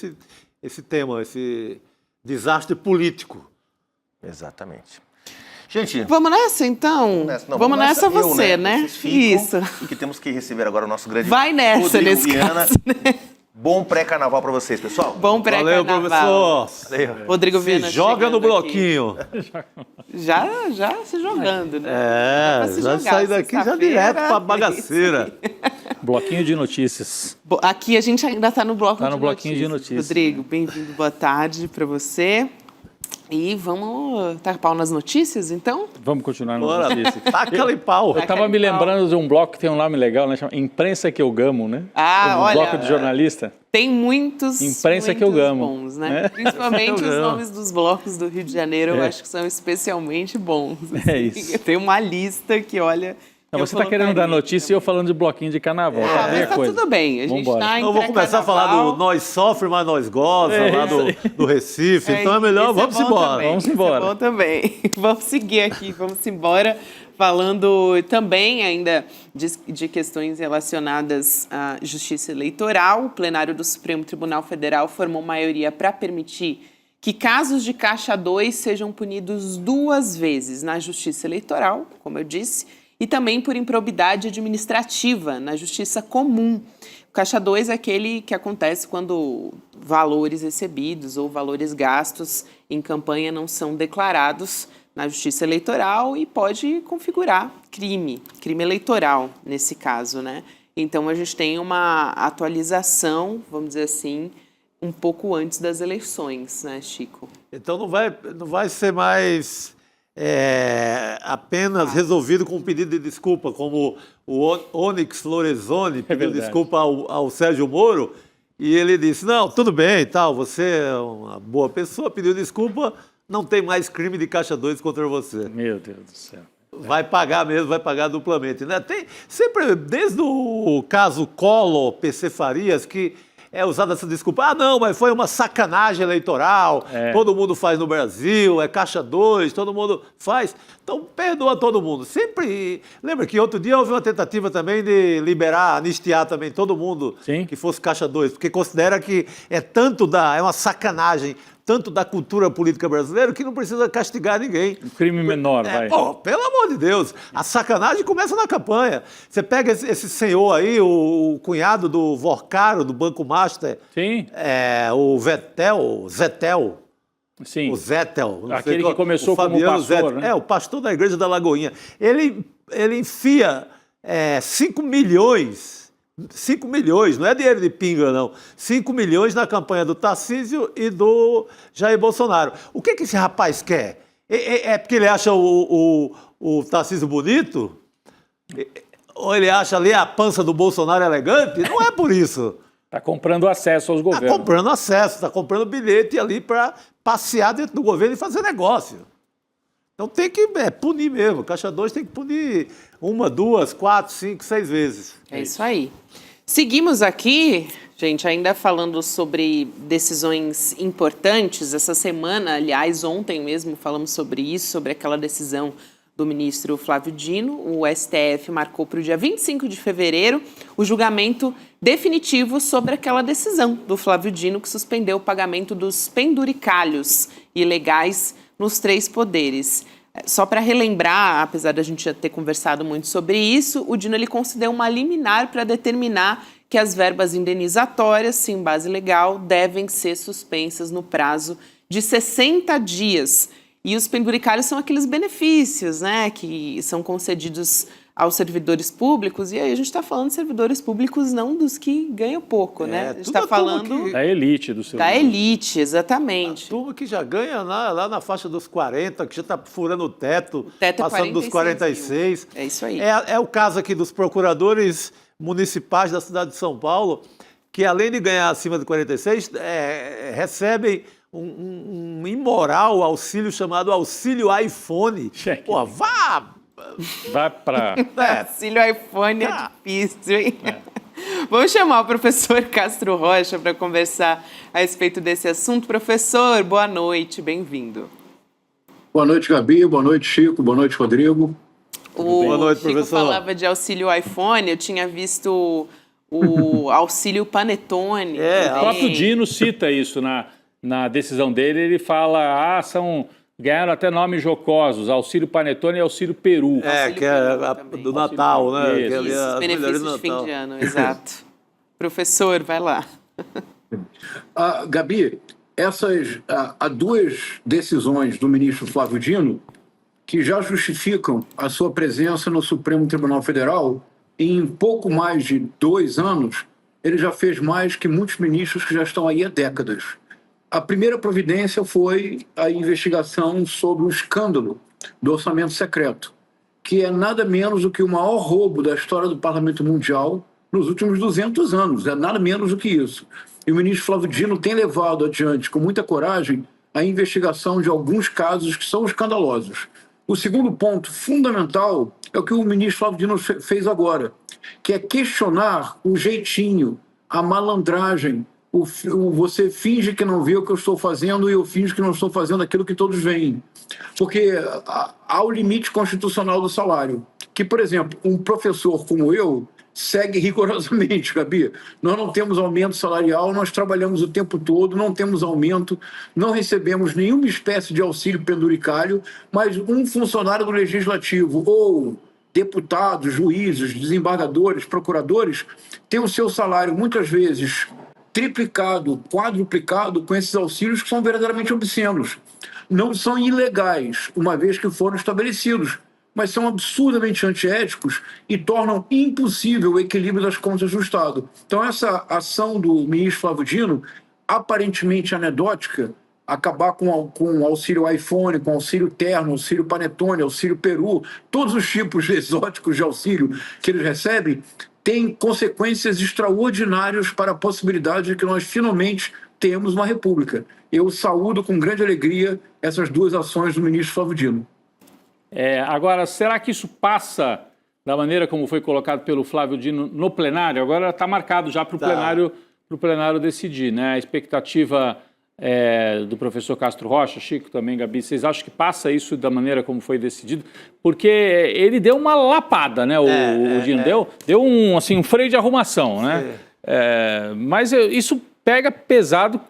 [SPEAKER 4] esse tema, esse desastre político.
[SPEAKER 3] Exatamente. Gente,
[SPEAKER 2] Vamos nessa, então? Vamos nessa você, né?
[SPEAKER 3] Vocês ficam,
[SPEAKER 2] Isso.
[SPEAKER 3] Porque temos que receber agora o nosso grande
[SPEAKER 2] Vai nessa,
[SPEAKER 3] Rodrigo
[SPEAKER 2] nesse
[SPEAKER 3] Viana.
[SPEAKER 2] caso, né?
[SPEAKER 3] Bom pré-carnaval para vocês, pessoal.
[SPEAKER 2] Bom
[SPEAKER 4] Valeu,
[SPEAKER 2] pré-carnaval.
[SPEAKER 4] professor.
[SPEAKER 3] Valeu.
[SPEAKER 2] Rodrigo
[SPEAKER 4] Se
[SPEAKER 2] Viana
[SPEAKER 4] joga no
[SPEAKER 2] chegando aqui.
[SPEAKER 4] bloquinho.
[SPEAKER 2] Já se jogando, né?
[SPEAKER 4] É,
[SPEAKER 2] Dá pra se
[SPEAKER 4] já
[SPEAKER 2] jogar,
[SPEAKER 4] sair daqui já
[SPEAKER 2] sexta-feira.
[SPEAKER 4] direto pra bagaceira.
[SPEAKER 8] Bloquinho de notícias.
[SPEAKER 2] Aqui a gente ainda está no bloco
[SPEAKER 8] Tá no bloquinho de notícias.
[SPEAKER 2] Rodrigo, bem-vindo, boa tarde para você. E vamos tacar pau nas notícias, então?
[SPEAKER 8] Vamos continuar no
[SPEAKER 4] Bora,
[SPEAKER 8] notícias.
[SPEAKER 4] taca-lhe pau.
[SPEAKER 8] Eu tava me lembrando de um bloco que tem um nome legal, né? Chama Imprensa que eu gamo, né?
[SPEAKER 2] Ah,
[SPEAKER 8] Um
[SPEAKER 2] olha,
[SPEAKER 8] bloco de jornalista.
[SPEAKER 2] Tem muitos,
[SPEAKER 8] Imprensa que eu
[SPEAKER 2] muitos
[SPEAKER 8] gamo.
[SPEAKER 2] bons, né?
[SPEAKER 8] É.
[SPEAKER 2] Principalmente
[SPEAKER 4] Eu
[SPEAKER 2] os
[SPEAKER 4] gamo.
[SPEAKER 2] nomes dos blocos do Rio de Janeiro, eu
[SPEAKER 8] É.
[SPEAKER 2] acho que são especialmente bons.
[SPEAKER 8] É isso.
[SPEAKER 2] Tem uma lista que, olha...
[SPEAKER 8] Não,
[SPEAKER 2] eu
[SPEAKER 8] você tá querendo dar
[SPEAKER 2] colocaria
[SPEAKER 8] notícia e eu falando de bloquinho de carnaval.
[SPEAKER 2] Ah,
[SPEAKER 8] Tá
[SPEAKER 2] mas
[SPEAKER 8] meia
[SPEAKER 2] tá
[SPEAKER 8] coisa.
[SPEAKER 2] tudo bem, a gente
[SPEAKER 8] Vambora.
[SPEAKER 2] tá em
[SPEAKER 4] Eu vou começar a falar do Nós Sofre, mas Nós Goza, lá do Recife. Então é melhor, vamos embora.
[SPEAKER 8] Vamos
[SPEAKER 2] Isso
[SPEAKER 8] embora.
[SPEAKER 2] é bom também. Vamos seguir aqui, vamos embora. Falando também ainda de questões relacionadas à justiça eleitoral, o plenário do Supremo Tribunal Federal formou maioria para permitir que casos de Caixa 2 sejam punidos 2 vezes na justiça eleitoral, como eu disse, e também por improbidade administrativa na justiça comum. O Caixa 2 é aquele que acontece quando valores recebidos ou valores gastos em campanha não são declarados na justiça eleitoral e pode configurar crime eleitoral nesse caso, né? Então a gente tem uma atualização, vamos dizer assim, um pouco antes das eleições, né, Chico?
[SPEAKER 4] Então não vai ser mais apenas resolvido com um pedido de desculpa, como o Onyx Lorenzoni pediu
[SPEAKER 8] verdade.
[SPEAKER 4] desculpa ao Sérgio Moro, e ele disse, não, tudo bem, tal, você é uma boa pessoa, pediu desculpa, não tem mais crime de Caixa 2 contra você.
[SPEAKER 8] Meu Deus do céu.
[SPEAKER 4] Vai pagar mesmo, vai pagar duplamente. Né? Tem sempre, desde o caso Collor, PC Farias, que é usada essa desculpa. Ah, não, mas foi uma sacanagem eleitoral, todo mundo faz no Brasil, é Caixa 2, todo mundo faz. Então, perdoa todo mundo. Sempre. Lembra que outro dia houve uma tentativa também de liberar, anistiar também todo mundo
[SPEAKER 8] Sim.
[SPEAKER 4] que fosse Caixa 2, porque considera que é uma sacanagem tanto da cultura política brasileira que não precisa castigar ninguém.
[SPEAKER 8] Um crime menor, vai.
[SPEAKER 4] Pô, pelo amor de Deus, a sacanagem começa na campanha. Você pega esse senhor aí, o cunhado do Vorcaro, do Banco Master,
[SPEAKER 8] Sim,
[SPEAKER 4] o Zetel,
[SPEAKER 8] sim.
[SPEAKER 4] o Zettel. não sei
[SPEAKER 8] Aquele
[SPEAKER 4] qual-
[SPEAKER 8] que começou
[SPEAKER 4] o
[SPEAKER 8] como
[SPEAKER 4] Fabiano
[SPEAKER 8] pastor,
[SPEAKER 4] Zettel.
[SPEAKER 8] né?
[SPEAKER 4] O pastor da igreja da Lagoinha. Ele enfia 5 milhões, não é dinheiro de pinga, não. 5 milhões na campanha do Tarcísio e do Jair Bolsonaro. O que esse rapaz quer? É porque ele acha o Tarcísio bonito? Ou ele acha ali a pança do Bolsonaro elegante? Não é por isso.
[SPEAKER 8] Tá comprando acesso aos
[SPEAKER 4] Está
[SPEAKER 8] governos.
[SPEAKER 4] comprando acesso, está comprando bilhete ali para passear dentro do governo e fazer negócio. Então tem que punir mesmo. Caixa 2 tem que punir 1, 2, 4, 5, 6 vezes.
[SPEAKER 2] É isso aí. Seguimos aqui, gente, ainda falando sobre decisões importantes. Essa semana, aliás, ontem mesmo falamos sobre isso, sobre aquela decisão do ministro Flávio Dino. O STF marcou para o dia 25 de fevereiro o julgamento definitivo sobre aquela decisão do Flávio Dino que suspendeu o pagamento dos penduricalhos ilegais nos 3 poderes. Só para relembrar, apesar da gente já ter conversado muito sobre isso, o Dino ele concedeu uma liminar para determinar que as verbas indenizatórias, sem base legal, devem ser suspensas no prazo de 60 dias. E os penduricalhos são aqueles benefícios, né, que são concedidos aos servidores públicos, e aí a gente está falando de servidores públicos não dos que ganham pouco, né? A gente
[SPEAKER 4] tudo
[SPEAKER 2] está
[SPEAKER 4] a turma
[SPEAKER 2] falando
[SPEAKER 4] que-
[SPEAKER 8] Da elite do seu.
[SPEAKER 2] da elite, exatamente.
[SPEAKER 4] Turma que já ganha lá na faixa dos 40, que já está furando o teto,
[SPEAKER 2] teto é
[SPEAKER 4] passando dos 46.
[SPEAKER 2] É isso aí.
[SPEAKER 4] É o caso aqui dos procuradores municipais da cidade de São Paulo, que além de ganhar acima de 46, recebem um imoral auxílio chamado auxílio iPhone.
[SPEAKER 8] Cheque.
[SPEAKER 4] Pô, vá!
[SPEAKER 8] Vai pra...
[SPEAKER 2] Auxílio iPhone é difícil, hein? Vamos chamar o professor Castro Rocha para conversar a respeito desse assunto. Professor, boa noite, bem-vindo.
[SPEAKER 9] Boa noite, Gabi. Boa noite, Chico. Boa noite, Rodrigo.
[SPEAKER 4] Boa noite,
[SPEAKER 2] Chico
[SPEAKER 4] professor.
[SPEAKER 2] falava de auxílio iPhone, eu tinha visto o auxílio Panetone.
[SPEAKER 8] O próprio
[SPEAKER 2] também.
[SPEAKER 8] Dino cita isso na decisão dele. Ele fala, são ganharam até nomes jocosos, Auxílio Panetone e Auxílio Peru.
[SPEAKER 4] Que é do Natal, né?
[SPEAKER 8] Isso.
[SPEAKER 4] Que é
[SPEAKER 2] Isso,
[SPEAKER 4] as
[SPEAKER 2] benefícios
[SPEAKER 4] melhores
[SPEAKER 2] de fim
[SPEAKER 4] Natal.
[SPEAKER 2] de ano, exato. Professor, vai lá.
[SPEAKER 9] Gabi, há duas decisões do ministro Flávio Dino que já justificam a sua presença no Supremo Tribunal Federal. Em pouco mais de 2 anos, ele já fez mais que muitos ministros que já estão aí há décadas. A primeira providência foi a investigação sobre o escândalo do orçamento secreto, que é nada menos do que o maior roubo da história do Parlamento Mundial nos últimos 200 anos. É nada menos do que isso. E o ministro Flávio Dino tem levado adiante, com muita coragem, a investigação de alguns casos que são escandalosos. O segundo ponto fundamental é o que o ministro Flávio Dino fez agora, que é questionar o jeitinho, a malandragem, você finge que não vê o que eu estou fazendo e eu finjo que não estou fazendo aquilo que todos veem. Porque há o limite constitucional do salário, que, por exemplo, um professor como eu segue rigorosamente, Gabi. Nós não temos aumento salarial, nós trabalhamos o tempo todo, não temos aumento, não recebemos nenhuma espécie de auxílio penduricário, mas um funcionário do Legislativo ou deputados, juízes, desembargadores, procuradores, tem o seu salário muitas vezes triplicado, quadruplicado com esses auxílios que são verdadeiramente obscenos. Não são ilegais, uma vez que foram estabelecidos, mas são absurdamente antiéticos e tornam impossível o equilíbrio das contas do Estado. Então, essa ação do ministro Flávio Dino, aparentemente anedótica, acabar com o auxílio iPhone, com auxílio terno, auxílio panetone, auxílio peru, todos os tipos exóticos de auxílio que eles recebem, tem consequências extraordinárias para a possibilidade de que nós finalmente tenhamos uma república. Eu saúdo com grande alegria essas duas ações do ministro Flávio Dino.
[SPEAKER 8] Agora, será que isso passa da maneira como foi colocado pelo Flávio Dino no plenário? Agora está marcado já para o plenário decidir, né? A expectativa do professor Castro Rocha, Chico também, Gabi, vocês acham que passa isso da maneira como foi decidido? Porque ele deu uma lapada, né? O Dino deu um freio de arrumação, né? Mas isso pega pesado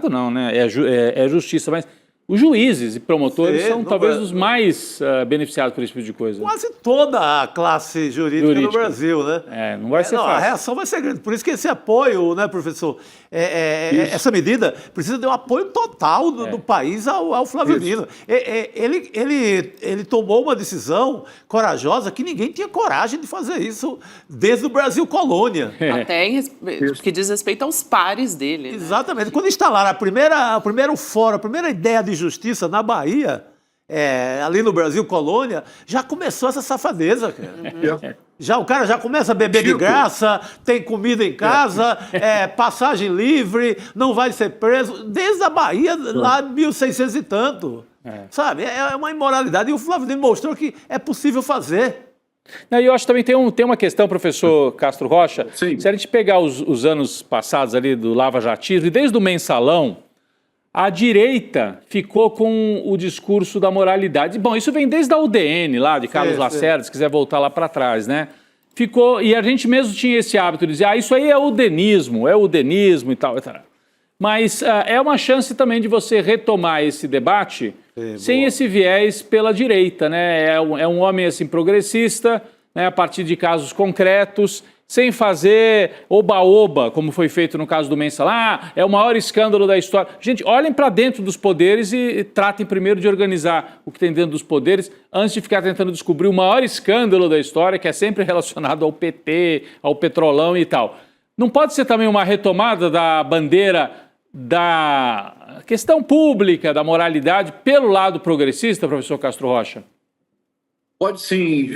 [SPEAKER 8] não, né? É justiça, mas os juízes e promotores são talvez os mais beneficiados por esse tipo de coisa.
[SPEAKER 4] Quase toda a classe jurídica no Brasil, né?
[SPEAKER 8] Não vai ser fácil.
[SPEAKER 4] A reação vai ser grande. Por isso que esse apoio, né, professor? Essa medida precisa de um apoio total do país ao Flávio Dino. Ele tomou uma decisão corajosa que ninguém tinha coragem de fazer isso desde o Brasil colônia.
[SPEAKER 2] Até que diz respeito aos pares dele. Né?
[SPEAKER 4] Exatamente. Quando instalaram o primeiro fórum, a primeira ideia de justiça na Bahia, ali no Brasil colônia, já começou essa safadeza. O cara já começa a beber de graça, tem comida em casa, passagem livre, não vai ser preso. Desde a Bahia, lá em 1600 e tanto. Sabe? É uma imoralidade. E o Flávio Dino mostrou que é possível fazer.
[SPEAKER 8] E eu acho que também tem uma questão, professor Castro Rocha.
[SPEAKER 9] Sim.
[SPEAKER 8] Se a gente pegar os anos passados ali do lava-jatismo, e desde o mensalão, a direita ficou com o discurso da moralidade. Bom, isso vem desde a UDN lá, de Carlos Lacerda, se quiser voltar lá para trás, né? Ficou, e a gente mesmo tinha esse hábito de dizer, isso aí é o denismo e tal, e tal. Mas é uma chance também de você retomar esse debate sem esse viés pela direita, né? É um homem assim progressista, né, a partir de casos concretos, sem fazer oba-oba, como foi feito no caso do Mensalão. É o maior escândalo da história. Gente, olhem para dentro dos poderes e tratem primeiro de organizar o que tem dentro dos poderes, antes de ficar tentando descobrir o maior escândalo da história, que é sempre relacionado ao PT, ao petrolão e tal. Não pode ser também uma retomada da bandeira da questão pública, da moralidade, pelo lado progressista, professor Castro Rocha?
[SPEAKER 9] Pode sim,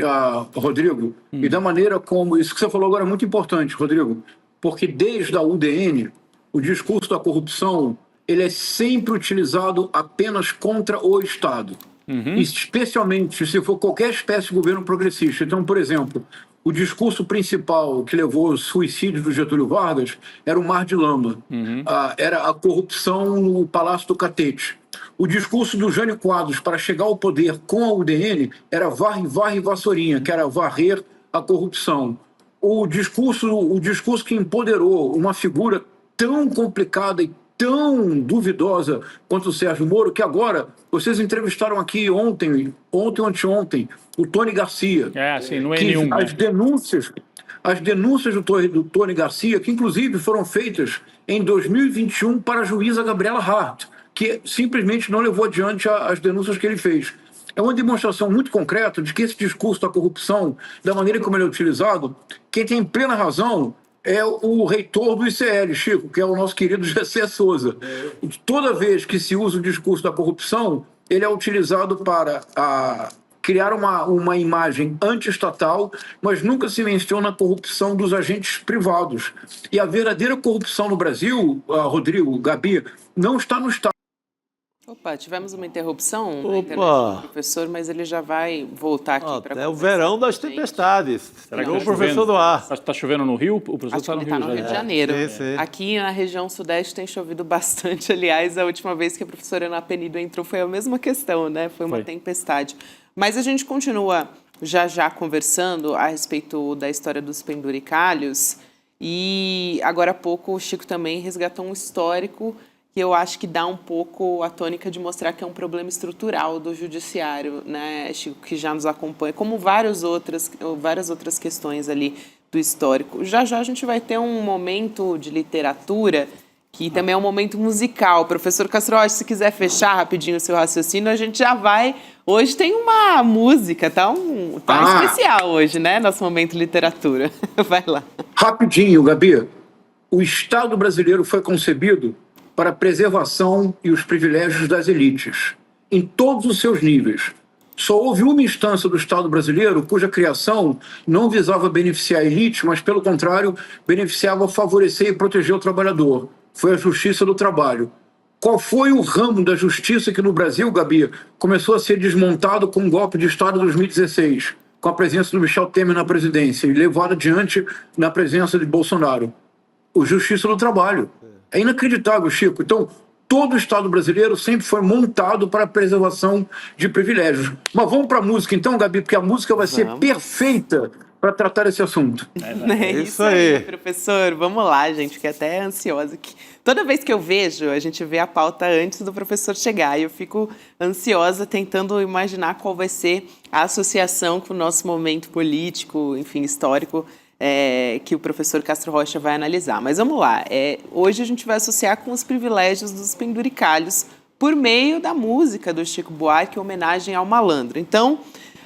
[SPEAKER 9] Rodrigo. E da maneira como... Isso que você falou agora é muito importante, Rodrigo, porque desde a UDN, o discurso da corrupção ele é sempre utilizado apenas contra o Estado. Especialmente se for qualquer espécie de governo progressista. Então, por exemplo, o discurso principal que levou ao suicídio do Getúlio Vargas era o Mar de Lama. Era a corrupção no Palácio do Catete. O discurso do Jânio Quadros para chegar ao poder com a UDN era varre, vassourinha, que era varrer a corrupção. O discurso que empoderou uma figura tão complicada e tão duvidosa quanto o Sérgio Moro, que agora vocês entrevistaram aqui ontem ou anteontem, o Tony Garcia.
[SPEAKER 8] Sim, no
[SPEAKER 9] que
[SPEAKER 8] N1.
[SPEAKER 9] as denúncias do Tony Garcia, que inclusive foram feitas em 2021 para a juíza Gabriela Hart, que simplesmente não levou adiante as denúncias que ele fez. É uma demonstração muito concreta de que esse discurso da corrupção, da maneira como ele é utilizado, quem tem plena razão é o reitor do ICL, Chico, que é o nosso querido Gessé Souza. Toda vez que se usa o discurso da corrupção, ele é utilizado para criar uma imagem anti-estatal, mas nunca se menciona a corrupção dos agentes privados. E a verdadeira corrupção no Brasil, Rodrigo, Gabi, não está no Estado.
[SPEAKER 2] Opa, tivemos uma interrupção na internet do professor, mas ele já vai voltar aqui para
[SPEAKER 4] É o verão das tempestades.
[SPEAKER 8] Será que
[SPEAKER 4] o professor do ar.
[SPEAKER 8] Está chovendo no Rio? O professor
[SPEAKER 2] Acho que ele está no Rio de Janeiro.
[SPEAKER 4] Sim.
[SPEAKER 2] Aqui na região sudeste tem chovido bastante. Aliás, a última vez que a professora Ana Penido entrou foi a mesma questão, né? Foi uma tempestade. Mas a gente continua já conversando a respeito da história dos penduricalhos. E agora há pouco o Chico também resgatou um histórico que eu acho que dá um pouco a tônica de mostrar que é um problema estrutural do judiciário, né, Chico, que já nos acompanha, como várias outras questões ali do histórico. Já a gente vai ter um momento de literatura que também é um momento musical. Professor Castro Rocha, se quiser fechar rapidinho o seu raciocínio, a gente já vai. Hoje tem uma música, tá especial hoje, né, nosso momento literatura. Vai lá.
[SPEAKER 9] Rapidinho, Gabi. O Estado brasileiro foi concebido para a preservação e os privilégios das elites, em todos os seus níveis. Só houve uma instância do Estado brasileiro cuja criação não visava beneficiar a elite, mas, pelo contrário, beneficiava favorecer e proteger o trabalhador. Foi a Justiça do Trabalho. Qual foi o ramo da justiça que no Brasil, Gabi, começou a ser desmontado com o golpe de Estado de 2016, com a presença do Michel Temer na presidência e levado adiante na presença de Bolsonaro? O Justiça do Trabalho. É inacreditável, Chico. Então, todo o Estado brasileiro sempre foi montado para a preservação de privilégios. Mas vamos para a música então, Gabi, porque a música vai ser perfeita para tratar esse assunto.
[SPEAKER 2] É isso aí, professor. Vamos lá, gente, fiquei até ansiosa aqui. Toda vez que eu vejo, a gente vê a pauta antes do professor chegar, e eu fico ansiosa tentando imaginar qual vai ser a associação com o nosso momento político, enfim, histórico, que o professor Castro Rocha vai analisar. Mas vamos lá, hoje a gente vai associar com os privilégios dos penduricalhos por meio da música do Chico Buarque, em homenagem ao malandro. Então,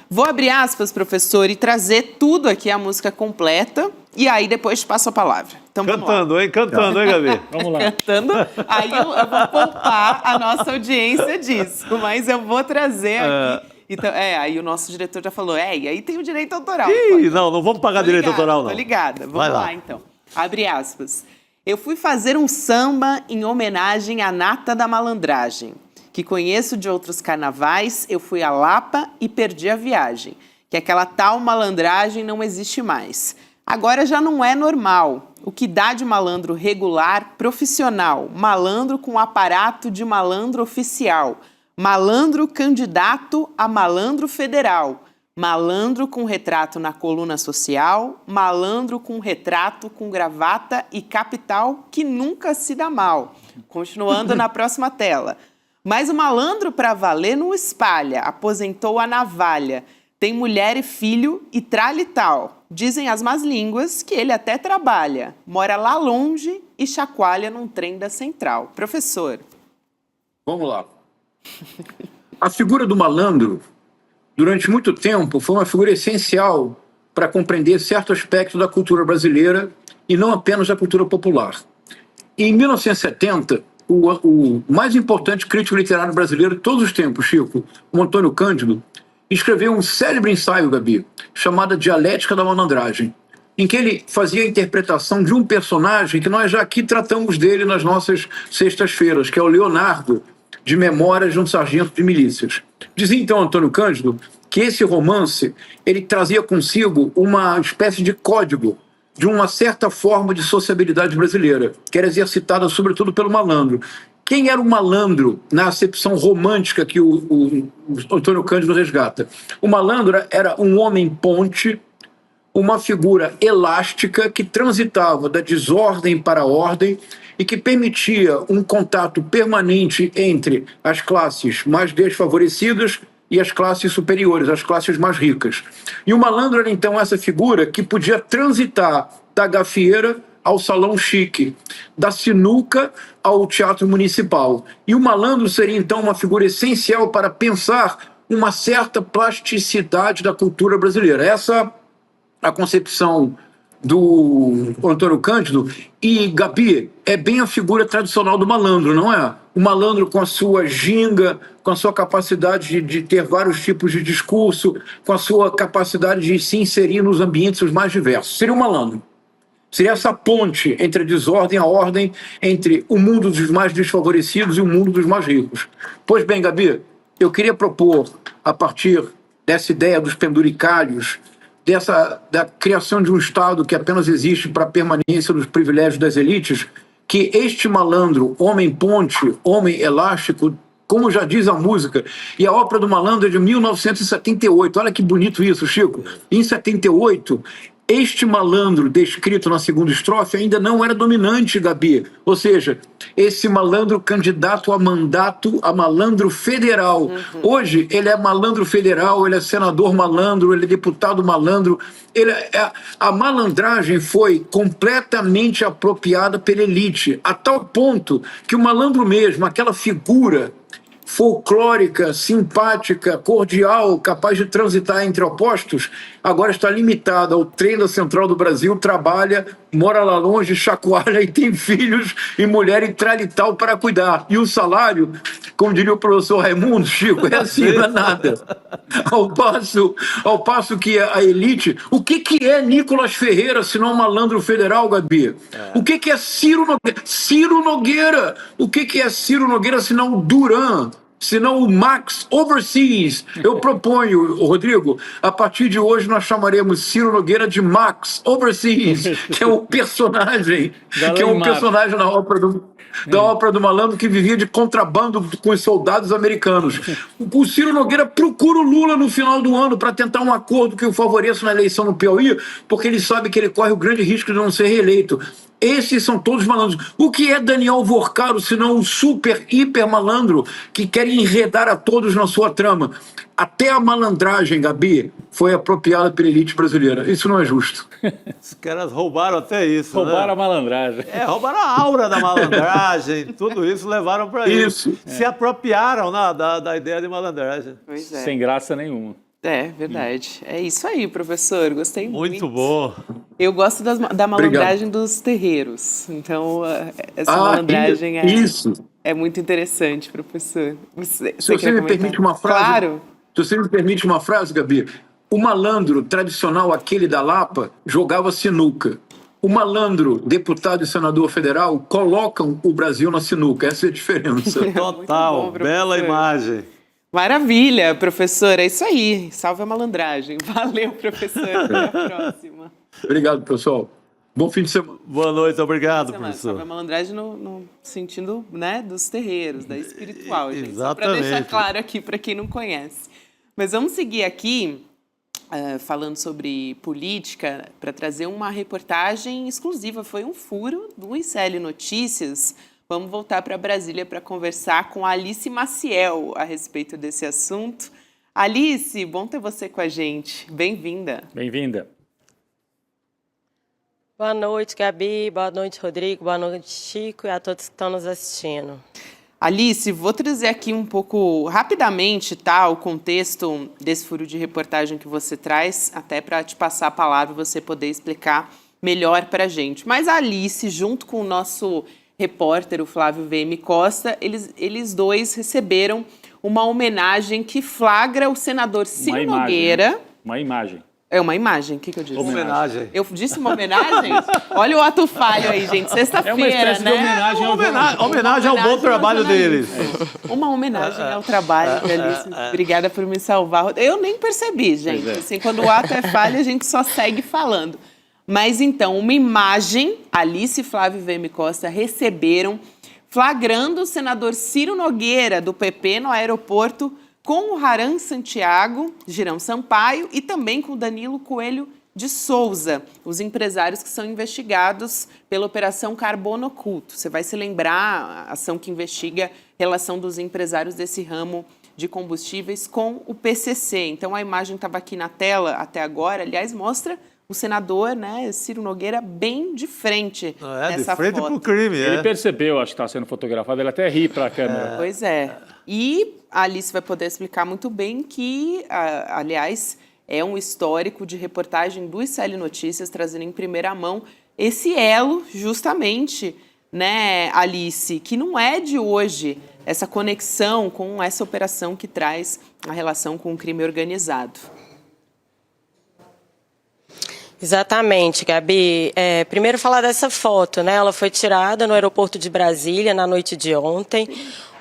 [SPEAKER 2] vou abrir aspas, professor, e trazer tudo aqui, a música completa, e aí depois te passo a palavra. Então,
[SPEAKER 4] Cantando, hein, Gabi?
[SPEAKER 8] Vamos lá.
[SPEAKER 2] Cantando, aí eu vou poupar a nossa audiência disso, mas eu vou trazer aqui. Então, aí o nosso diretor já falou, e aí tem o direito autoral.
[SPEAKER 4] Não vamos pagar direito autoral, não.
[SPEAKER 2] Tô ligada. Vamos lá, então. Abre aspas. Eu fui fazer um samba em homenagem à nata da malandragem, que conheço de outros carnavais, eu fui a Lapa e perdi a viagem, que aquela tal malandragem não existe mais. Agora já não é normal. O que dá de malandro regular, profissional, malandro com aparato de malandro oficial, malandro candidato a malandro federal, malandro com retrato na coluna social, malandro com retrato com gravata e capital que nunca se dá mal. Continuando na próxima tela. Mas o malandro pra valer não espalha, aposentou a navalha, tem mulher e filho e tralha e tal. Dizem as más línguas que ele até trabalha, mora lá longe e chacoalha num trem da central. Professor.
[SPEAKER 9] Vamos lá. A figura do malandro, durante muito tempo, foi uma figura essencial para compreender certo aspecto da cultura brasileira e não apenas da cultura popular. Em 1970, o mais importante crítico literário brasileiro de todos os tempos, Chico, o Antônio Cândido, escreveu um célebre ensaio, Gabi, chamado Dialética da Malandragem, em que ele fazia a interpretação de um personagem que nós já aqui tratamos dele nas nossas sextas-feiras, que é o Leonardo, de Memórias de um Sargento de Milícias. Dizia então Antônio Cândido que esse romance ele trazia consigo uma espécie de código de uma certa forma de sociabilidade brasileira, que era exercitada sobretudo pelo malandro. Quem era o malandro na acepção romântica que o Antônio Cândido resgata? O malandro era um homem ponte, uma figura elástica que transitava da desordem para a ordem e que permitia um contato permanente entre as classes mais desfavorecidas e as classes superiores, as classes mais ricas. E o malandro era, então, essa figura que podia transitar da gafieira ao salão chique, da sinuca ao teatro municipal. E o malandro seria, então, uma figura essencial para pensar uma certa plasticidade da cultura brasileira. Essa a concepção do Antônio Cândido. E, Gabi, é bem a figura tradicional do malandro, não é? O malandro com a sua ginga, com a sua capacidade de ter vários tipos de discurso, com a sua capacidade de se inserir nos ambientes os mais diversos. Seria o malandro. Seria essa ponte entre a desordem e a ordem, entre o mundo dos mais desfavorecidos e o mundo dos mais ricos. Pois bem, Gabi, eu queria propor, a partir dessa ideia dos penduricalhos, da criação de um Estado que apenas existe para a permanência dos privilégios das elites, que este malandro, homem ponte, homem elástico, como já diz a música, e a ópera do malandro é de 1978, olha que bonito isso, Chico. Em 78, este malandro descrito na segunda estrofe ainda não era dominante, Gabi. Ou seja, esse malandro candidato a mandato, a malandro federal. Hoje, ele é malandro federal, ele é senador malandro, ele é deputado malandro. A malandragem foi completamente apropriada pela elite, a tal ponto que o malandro mesmo, aquela figura folclórica, simpática, cordial, capaz de transitar entre opostos, agora está limitada ao trem da Central do Brasil, trabalha, mora lá longe, chacoalha e tem filhos e mulher e tralital para cuidar. E o salário, como diria o professor Raimundo, Chico, é assim, não é nada. Ao passo que a elite... O que é Nicolas Ferreira, se não um malandro federal, Gabi? O que é Ciro Nogueira? Ciro Nogueira! O que é Ciro Nogueira, se não o Duran? Senão o Max Overseas. Eu proponho, Rodrigo, a partir de hoje nós chamaremos Ciro Nogueira de Max Overseas, que é o personagem, na ópera do malandro que vivia de contrabando com os soldados americanos. O Ciro Nogueira procura o Lula no final do ano para tentar um acordo que o favoreça na eleição no Piauí, porque ele sabe que ele corre o grande risco de não ser reeleito. Esses são todos malandros. O que é Daniel Vorcaro, senão um super, hiper malandro que quer enredar a todos na sua trama? Até a malandragem, Gabi, foi apropriada pela elite brasileira. Isso não é justo.
[SPEAKER 4] Os caras roubaram até isso.
[SPEAKER 8] Roubaram a malandragem.
[SPEAKER 4] Roubaram a aura da malandragem, tudo isso levaram para isso. Se apropriaram da ideia de malandragem.
[SPEAKER 2] Pois é.
[SPEAKER 8] Sem graça nenhuma.
[SPEAKER 2] É, verdade. É isso aí, professor. Gostei muito.
[SPEAKER 4] Muito bom.
[SPEAKER 2] Eu gosto da malandragem dos terreiros. Então, essa malandragem é muito interessante, professor.
[SPEAKER 9] Se você me permite uma frase...
[SPEAKER 2] Claro.
[SPEAKER 9] Se você me permite uma frase, Gabi. O malandro tradicional, aquele da Lapa, jogava sinuca. O malandro, deputado e senador federal, colocam o Brasil na sinuca. Essa é a diferença.
[SPEAKER 4] Total.
[SPEAKER 2] Bom,
[SPEAKER 4] bela imagem.
[SPEAKER 2] Maravilha, professor. É isso aí. Salve a malandragem. Valeu, professor. Até a próxima.
[SPEAKER 9] Obrigado, pessoal. Bom fim de semana.
[SPEAKER 4] Boa noite, obrigado, professor.
[SPEAKER 2] Salve a malandragem no sentido, né, dos terreiros, da espiritual, gente.
[SPEAKER 4] Exatamente.
[SPEAKER 2] Só para deixar claro aqui para quem não conhece. Mas vamos seguir aqui, falando sobre política, para trazer uma reportagem exclusiva. Foi um furo do ICL Notícias. Vamos voltar para Brasília para conversar com a Alice Maciel a respeito desse assunto. Alice, bom ter você com a gente. Bem-vinda.
[SPEAKER 8] Bem-vinda.
[SPEAKER 10] Boa noite, Gabi. Boa noite, Rodrigo. Boa noite, Chico, e a todos que estão nos assistindo.
[SPEAKER 2] Alice, vou trazer aqui um pouco, rapidamente, tá, o contexto desse furo de reportagem que você traz, até para te passar a palavra e você poder explicar melhor para a gente. Mas a Alice, junto com o nosso repórter, o Flávio VM Costa, eles dois receberam uma homenagem que flagra o senador Ciro Nogueira.
[SPEAKER 8] Uma imagem.
[SPEAKER 2] É uma imagem, o que eu disse?
[SPEAKER 4] Homenagem.
[SPEAKER 2] Eu disse uma homenagem? Olha o ato falho aí, gente. Sexta-feira, né?
[SPEAKER 4] Homenagem ao bom trabalho deles.
[SPEAKER 2] Uma homenagem ao trabalho, Alice. Obrigada por me salvar. Eu nem percebi, gente. Assim, quando o ato é falho, a gente só segue falando. Mas então, uma imagem, Alice e Flávio VM Costa receberam, flagrando o senador Ciro Nogueira, do PP, no aeroporto, com o Haran Santiago, Girão Sampaio, e também com o Danilo Coelho de Souza, os empresários que são investigados pela Operação Carbono Oculto. Você vai se lembrar, a ação que investiga a relação dos empresários desse ramo de combustíveis com o PCC. Então, a imagem estava aqui na tela até agora, aliás, mostra o senador, né, Ciro Nogueira, bem de frente nessa
[SPEAKER 4] de frente
[SPEAKER 2] foto.
[SPEAKER 4] para o crime.
[SPEAKER 8] Ele percebeu, acho que está sendo fotografado, ele até ri para a câmera.
[SPEAKER 2] Pois é. E a Alice vai poder explicar muito bem que, aliás, é um histórico de reportagem do ICL Notícias, trazendo em primeira mão esse elo, justamente, né, Alice, que não é de hoje, essa conexão com essa operação que traz a relação com o crime organizado.
[SPEAKER 10] Exatamente, Gabi. Primeiro falar dessa foto, né? Ela foi tirada no aeroporto de Brasília na noite de ontem,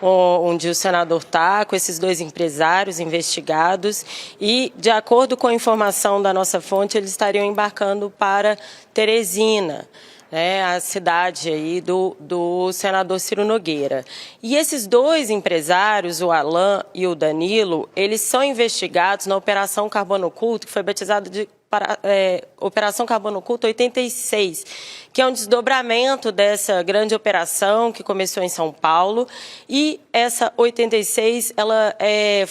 [SPEAKER 10] onde o senador está com esses dois empresários investigados e, de acordo com a informação da nossa fonte, eles estariam embarcando para Teresina, né, a cidade aí do senador Ciro Nogueira. E esses dois empresários, o Alan e o Danilo, eles são investigados na Operação Carbono Oculto, que foi batizada de Operação Carbono Oculto 86, que é um desdobramento dessa grande operação que começou em São Paulo. E essa 86, ela é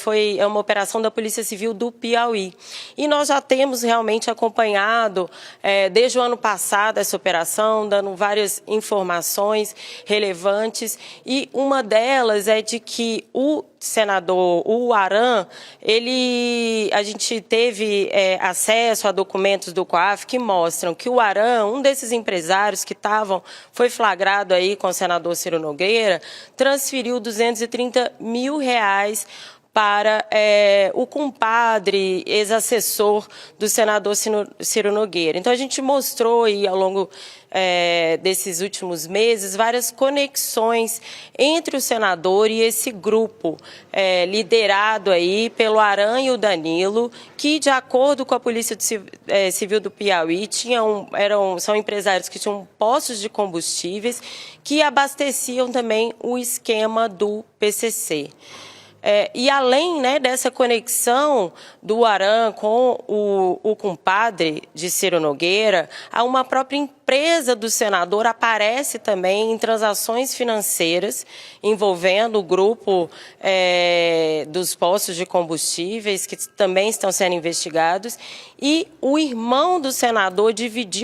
[SPEAKER 10] uma operação da Polícia Civil do Piauí. E nós já temos realmente acompanhado, desde o ano passado, essa operação, dando várias informações relevantes. E uma delas é de que o senador, o Aran, a gente teve acesso a documentos do COAF que mostram que o Aran, um desses empresários que foi flagrado aí com o senador Ciro Nogueira, transferiu R$230 mil para o compadre, ex-assessor do senador Ciro Nogueira. Então, a gente mostrou aí, ao longo desses últimos meses, várias conexões entre o senador e esse grupo liderado aí pelo Aran e o Danilo, que, de acordo com a Polícia Civil do Piauí, são empresários que tinham postos de combustíveis que abasteciam também o esquema do PCC. E além, né, dessa conexão do Aran com o compadre de Ciro Nogueira, uma própria empresa do senador aparece também em transações financeiras envolvendo o grupo dos postos de combustíveis, que também estão sendo investigados. E o irmão do senador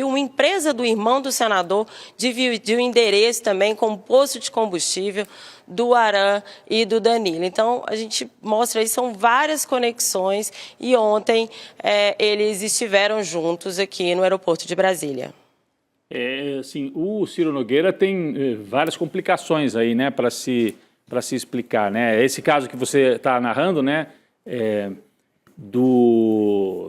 [SPEAKER 10] uma empresa do irmão do senador dividiu o endereço também com o posto de combustível do Aran e do Danilo. Então, a gente mostra aí, são várias conexões, e ontem eles estiveram juntos aqui no aeroporto de Brasília.
[SPEAKER 8] Assim, o Ciro Nogueira tem várias complicações aí, né, para se explicar, né? Esse caso que você está narrando, né,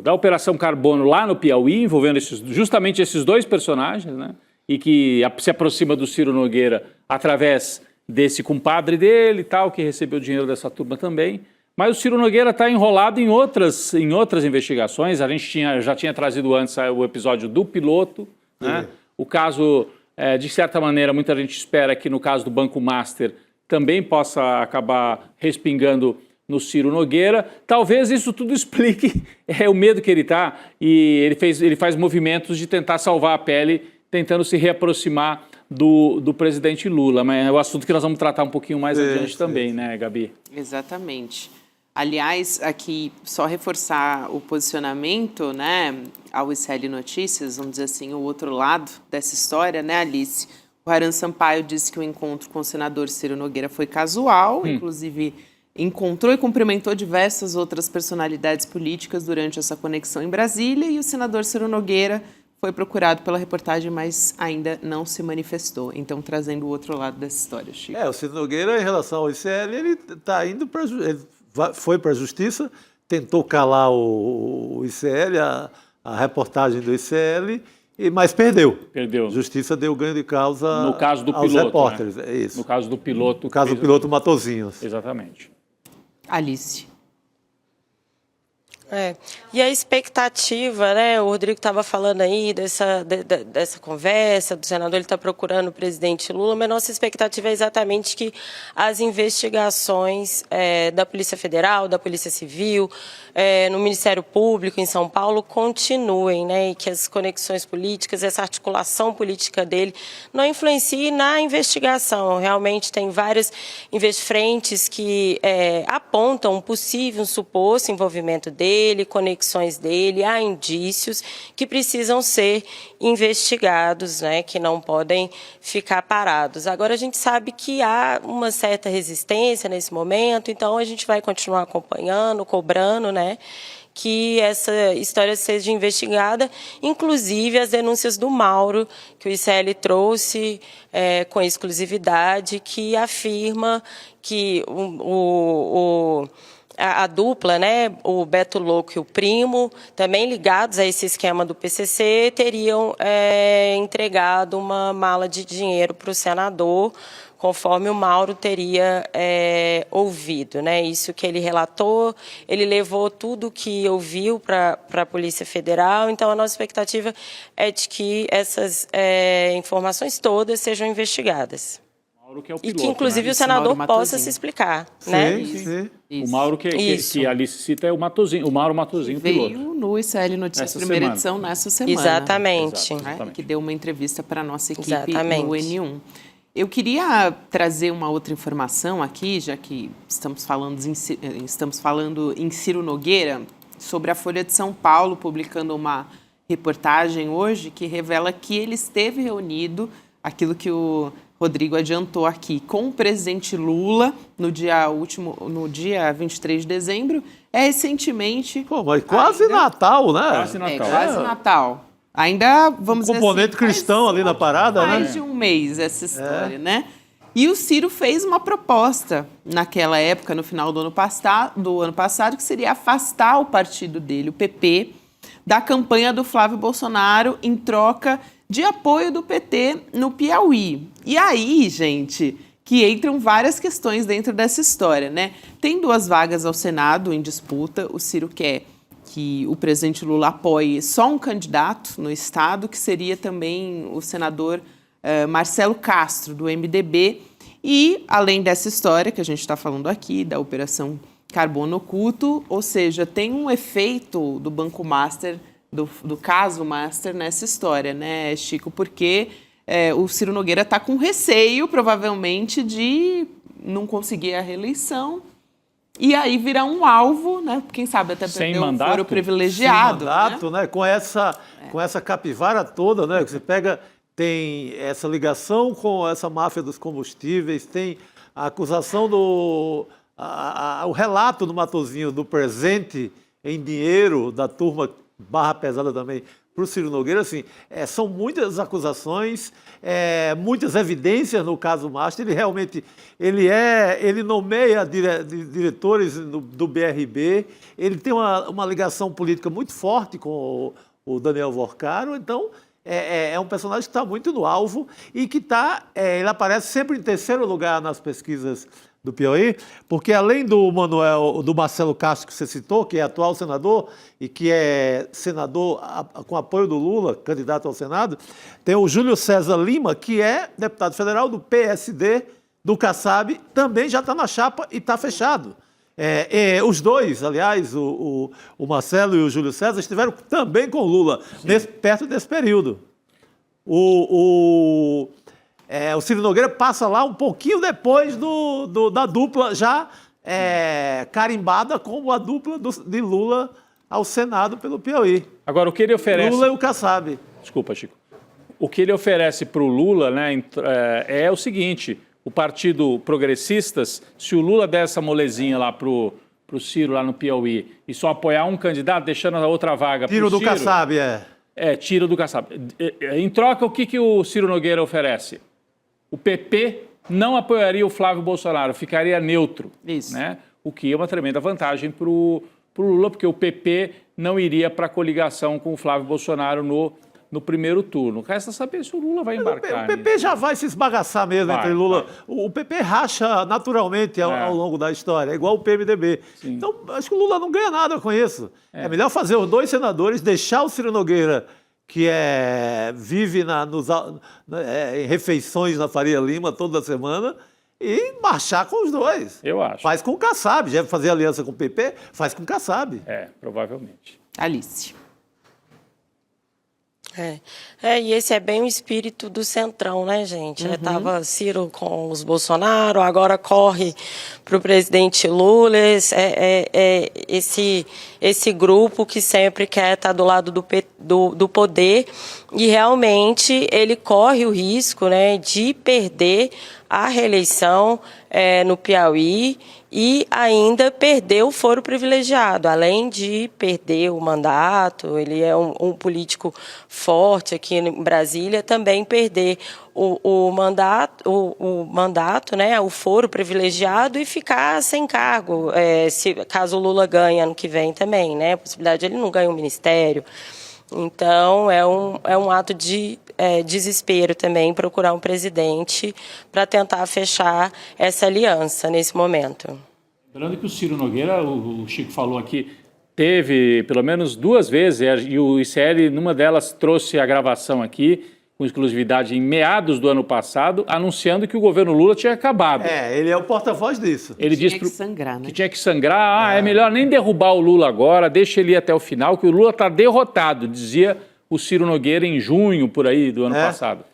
[SPEAKER 8] da Operação Carbono lá no Piauí, envolvendo justamente esses dois personagens, né, e que se aproxima do Ciro Nogueira através desse compadre dele e tal, que recebeu dinheiro dessa turma também. Mas o Ciro Nogueira está enrolado em outras investigações. A gente já tinha trazido antes o episódio do piloto, né? O caso, de certa maneira, muita gente espera que no caso do Banco Master também possa acabar respingando no Ciro Nogueira. Talvez isso tudo explique o medo que ele está, e ele faz movimentos de tentar salvar a pele, tentando se reaproximar do presidente Lula. Mas é o assunto que nós vamos tratar um pouquinho mais adiante também, né, Gabi?
[SPEAKER 2] Exatamente. Aliás, aqui, só reforçar o posicionamento, né, ao ICL Notícias, vamos dizer assim, o outro lado dessa história, né, Alice? O Aran Sampaio disse que o encontro com o senador Ciro Nogueira foi casual, inclusive encontrou e cumprimentou diversas outras personalidades políticas durante essa conexão em Brasília, e o senador Ciro Nogueira foi procurado pela reportagem, mas ainda não se manifestou. Então, trazendo o outro lado dessa história, Chico.
[SPEAKER 4] O Ciro Nogueira, em relação ao ICL, ele está indo para... Foi para a Justiça, tentou calar o ICL, a reportagem do ICL, mas perdeu. A Justiça deu ganho de causa
[SPEAKER 8] no caso do
[SPEAKER 4] aos
[SPEAKER 8] piloto,
[SPEAKER 4] repórteres.
[SPEAKER 8] né?
[SPEAKER 4] É isso.
[SPEAKER 8] No caso do piloto.
[SPEAKER 4] No caso do piloto Matosinhos.
[SPEAKER 8] Exatamente.
[SPEAKER 2] Alice.
[SPEAKER 10] E a expectativa, né? O Rodrigo estava falando aí dessa conversa, do senador, ele está procurando o presidente Lula, mas nossa expectativa é exatamente que as investigações da Polícia Federal, da Polícia Civil, no Ministério Público em São Paulo continuem, né? E que as conexões políticas, essa articulação política dele não influencie na investigação. Realmente tem várias frentes que apontam um possível, um suposto envolvimento dele, conexões dele, há indícios que precisam ser investigados, né, que não podem ficar parados. Agora, a gente sabe que há uma certa resistência nesse momento, então a gente vai continuar acompanhando, cobrando, né, que essa história seja investigada, inclusive as denúncias do Mauro, que o ICL trouxe com exclusividade, que afirma que a dupla, né, o Beto Louco e o primo, também ligados a esse esquema do PCC, teriam entregado uma mala de dinheiro para o senador, conforme o Mauro teria ouvido, né? Isso que ele relatou, ele levou tudo que ouviu para a Polícia Federal, então a nossa expectativa é de que essas informações todas sejam investigadas.
[SPEAKER 8] Que é o
[SPEAKER 10] piloto,
[SPEAKER 8] e que,
[SPEAKER 10] inclusive, o senador possa se explicar.
[SPEAKER 4] Sim,
[SPEAKER 10] né?
[SPEAKER 4] Sim.
[SPEAKER 8] O Mauro que a Alice cita é o Matosinho, o Mauro Matosinho, piloto.
[SPEAKER 2] Veio no ICL Notícias, primeira edição, nessa semana.
[SPEAKER 10] Exatamente.
[SPEAKER 2] Né? Que deu uma entrevista para a nossa equipe no N1. Eu queria trazer uma outra informação aqui, já que estamos falando em Ciro Nogueira, sobre a Folha de São Paulo, publicando uma reportagem hoje que revela que ele esteve reunido, aquilo que o Rodrigo adiantou aqui, com o presidente Lula no dia 23 de dezembro, recentemente...
[SPEAKER 4] Pô, mas quase Natal, né?
[SPEAKER 8] Quase Natal.
[SPEAKER 2] Quase Natal. Ainda, vamos dizer assim...
[SPEAKER 4] componente cristão ali na parada, né?
[SPEAKER 2] Mais de um mês essa história, né? E o Ciro fez uma proposta naquela época, no final do ano passado, que seria afastar o partido dele, o PP, da campanha do Flávio Bolsonaro em troca de apoio do PT no Piauí. E aí, gente, que entram várias questões dentro dessa história, né? Tem 2 vagas ao Senado em disputa. O Ciro quer que o presidente Lula apoie só um candidato no Estado, que seria também o senador Marcelo Castro, do MDB. E, além dessa história que a gente está falando aqui, da Operação Carbono Oculto, ou seja, tem um efeito do Banco Master, do caso Master nessa história, né, Chico? Porque o Ciro Nogueira está com receio, provavelmente, de não conseguir a reeleição e aí virar um alvo, né? Quem sabe até perder um foro privilegiado.
[SPEAKER 4] Sem mandato, né? Com essa capivara toda, né? Que você pega, tem essa ligação com essa máfia dos combustíveis, tem a acusação o relato do Matosinho do presente em dinheiro da turma barra pesada também para o Ciro Nogueira, assim, são muitas acusações, muitas evidências no caso Master. Ele realmente, ele nomeia diretores do BRB, ele tem uma ligação política muito forte com o Daniel Vorcaro, então é um personagem que está muito no alvo e que ele aparece sempre em terceiro lugar nas pesquisas do Piauí, porque além do Marcelo Castro, que você citou, que é atual senador e que é senador com apoio do Lula, candidato ao Senado, tem o Júlio César Lima, que é deputado federal do PSD, do Kassab, também já está na chapa e está fechado. Os dois, aliás, o Marcelo e o Júlio César, estiveram também com o Lula, perto desse período. O Ciro Nogueira passa lá um pouquinho depois da dupla já carimbada como a dupla de Lula ao Senado pelo Piauí.
[SPEAKER 8] Agora, o que ele oferece...
[SPEAKER 4] Lula e o Kassab.
[SPEAKER 8] Desculpa, Chico. O que ele oferece para o Lula, né, é o seguinte: o Partido Progressistas, se o Lula der essa molezinha lá pro Ciro, lá no Piauí, e só apoiar um candidato, deixando a outra vaga pro Ciro...
[SPEAKER 4] Tiro do Kassab,
[SPEAKER 8] tiro do Kassab. Em troca, o que o Ciro Nogueira oferece? O PP não apoiaria o Flávio Bolsonaro, ficaria neutro.
[SPEAKER 2] Isso.
[SPEAKER 8] Né? O que é uma tremenda vantagem para o Lula, porque o PP não iria para a coligação com o Flávio Bolsonaro no no primeiro turno. Resta saber se o Lula vai embarcar.
[SPEAKER 4] O PP já vai se esbagaçar mesmo entre Lula. O PP racha naturalmente ao longo da história, é igual o PMDB. Sim. Então, acho que o Lula não ganha nada com isso. É melhor fazer os 2 senadores, deixar o Ciro Nogueira, que vive em refeições na Faria Lima toda semana, e marchar com os 2.
[SPEAKER 8] Eu acho.
[SPEAKER 4] Faz com o Kassab. Já fazer aliança com o PP, faz com o Kassab.
[SPEAKER 8] Provavelmente.
[SPEAKER 2] Alice.
[SPEAKER 10] E esse é bem o espírito do Centrão, né, gente? Tava Ciro com os Bolsonaro, agora corre para o presidente Lula. Esse grupo que sempre quer estar do lado do poder, e realmente ele corre o risco, né, de perder a reeleição no Piauí e ainda perder o foro privilegiado, além de perder o mandato. Ele é um político forte aqui em Brasília, também perder o mandato, né, o foro privilegiado, e ficar sem cargo, caso o Lula ganhe ano que vem também, né, a possibilidade de ele não ganhar um ministério. Então, é um ato de desespero também procurar um presidente para tentar fechar essa aliança nesse momento.
[SPEAKER 8] Lembrando que o Ciro Nogueira, o Chico falou aqui, teve pelo menos 2 vezes, e o ICL, numa delas, trouxe a gravação aqui, com exclusividade em meados do ano passado, anunciando que o governo Lula tinha acabado.
[SPEAKER 4] Ele é o porta-voz disso.
[SPEAKER 8] Ele disse
[SPEAKER 2] que sangrar, né?
[SPEAKER 8] Que tinha que sangrar. É melhor nem derrubar o Lula agora, deixa ele ir até o final, que o Lula está derrotado, dizia o Ciro Nogueira em junho, por aí, do ano passado.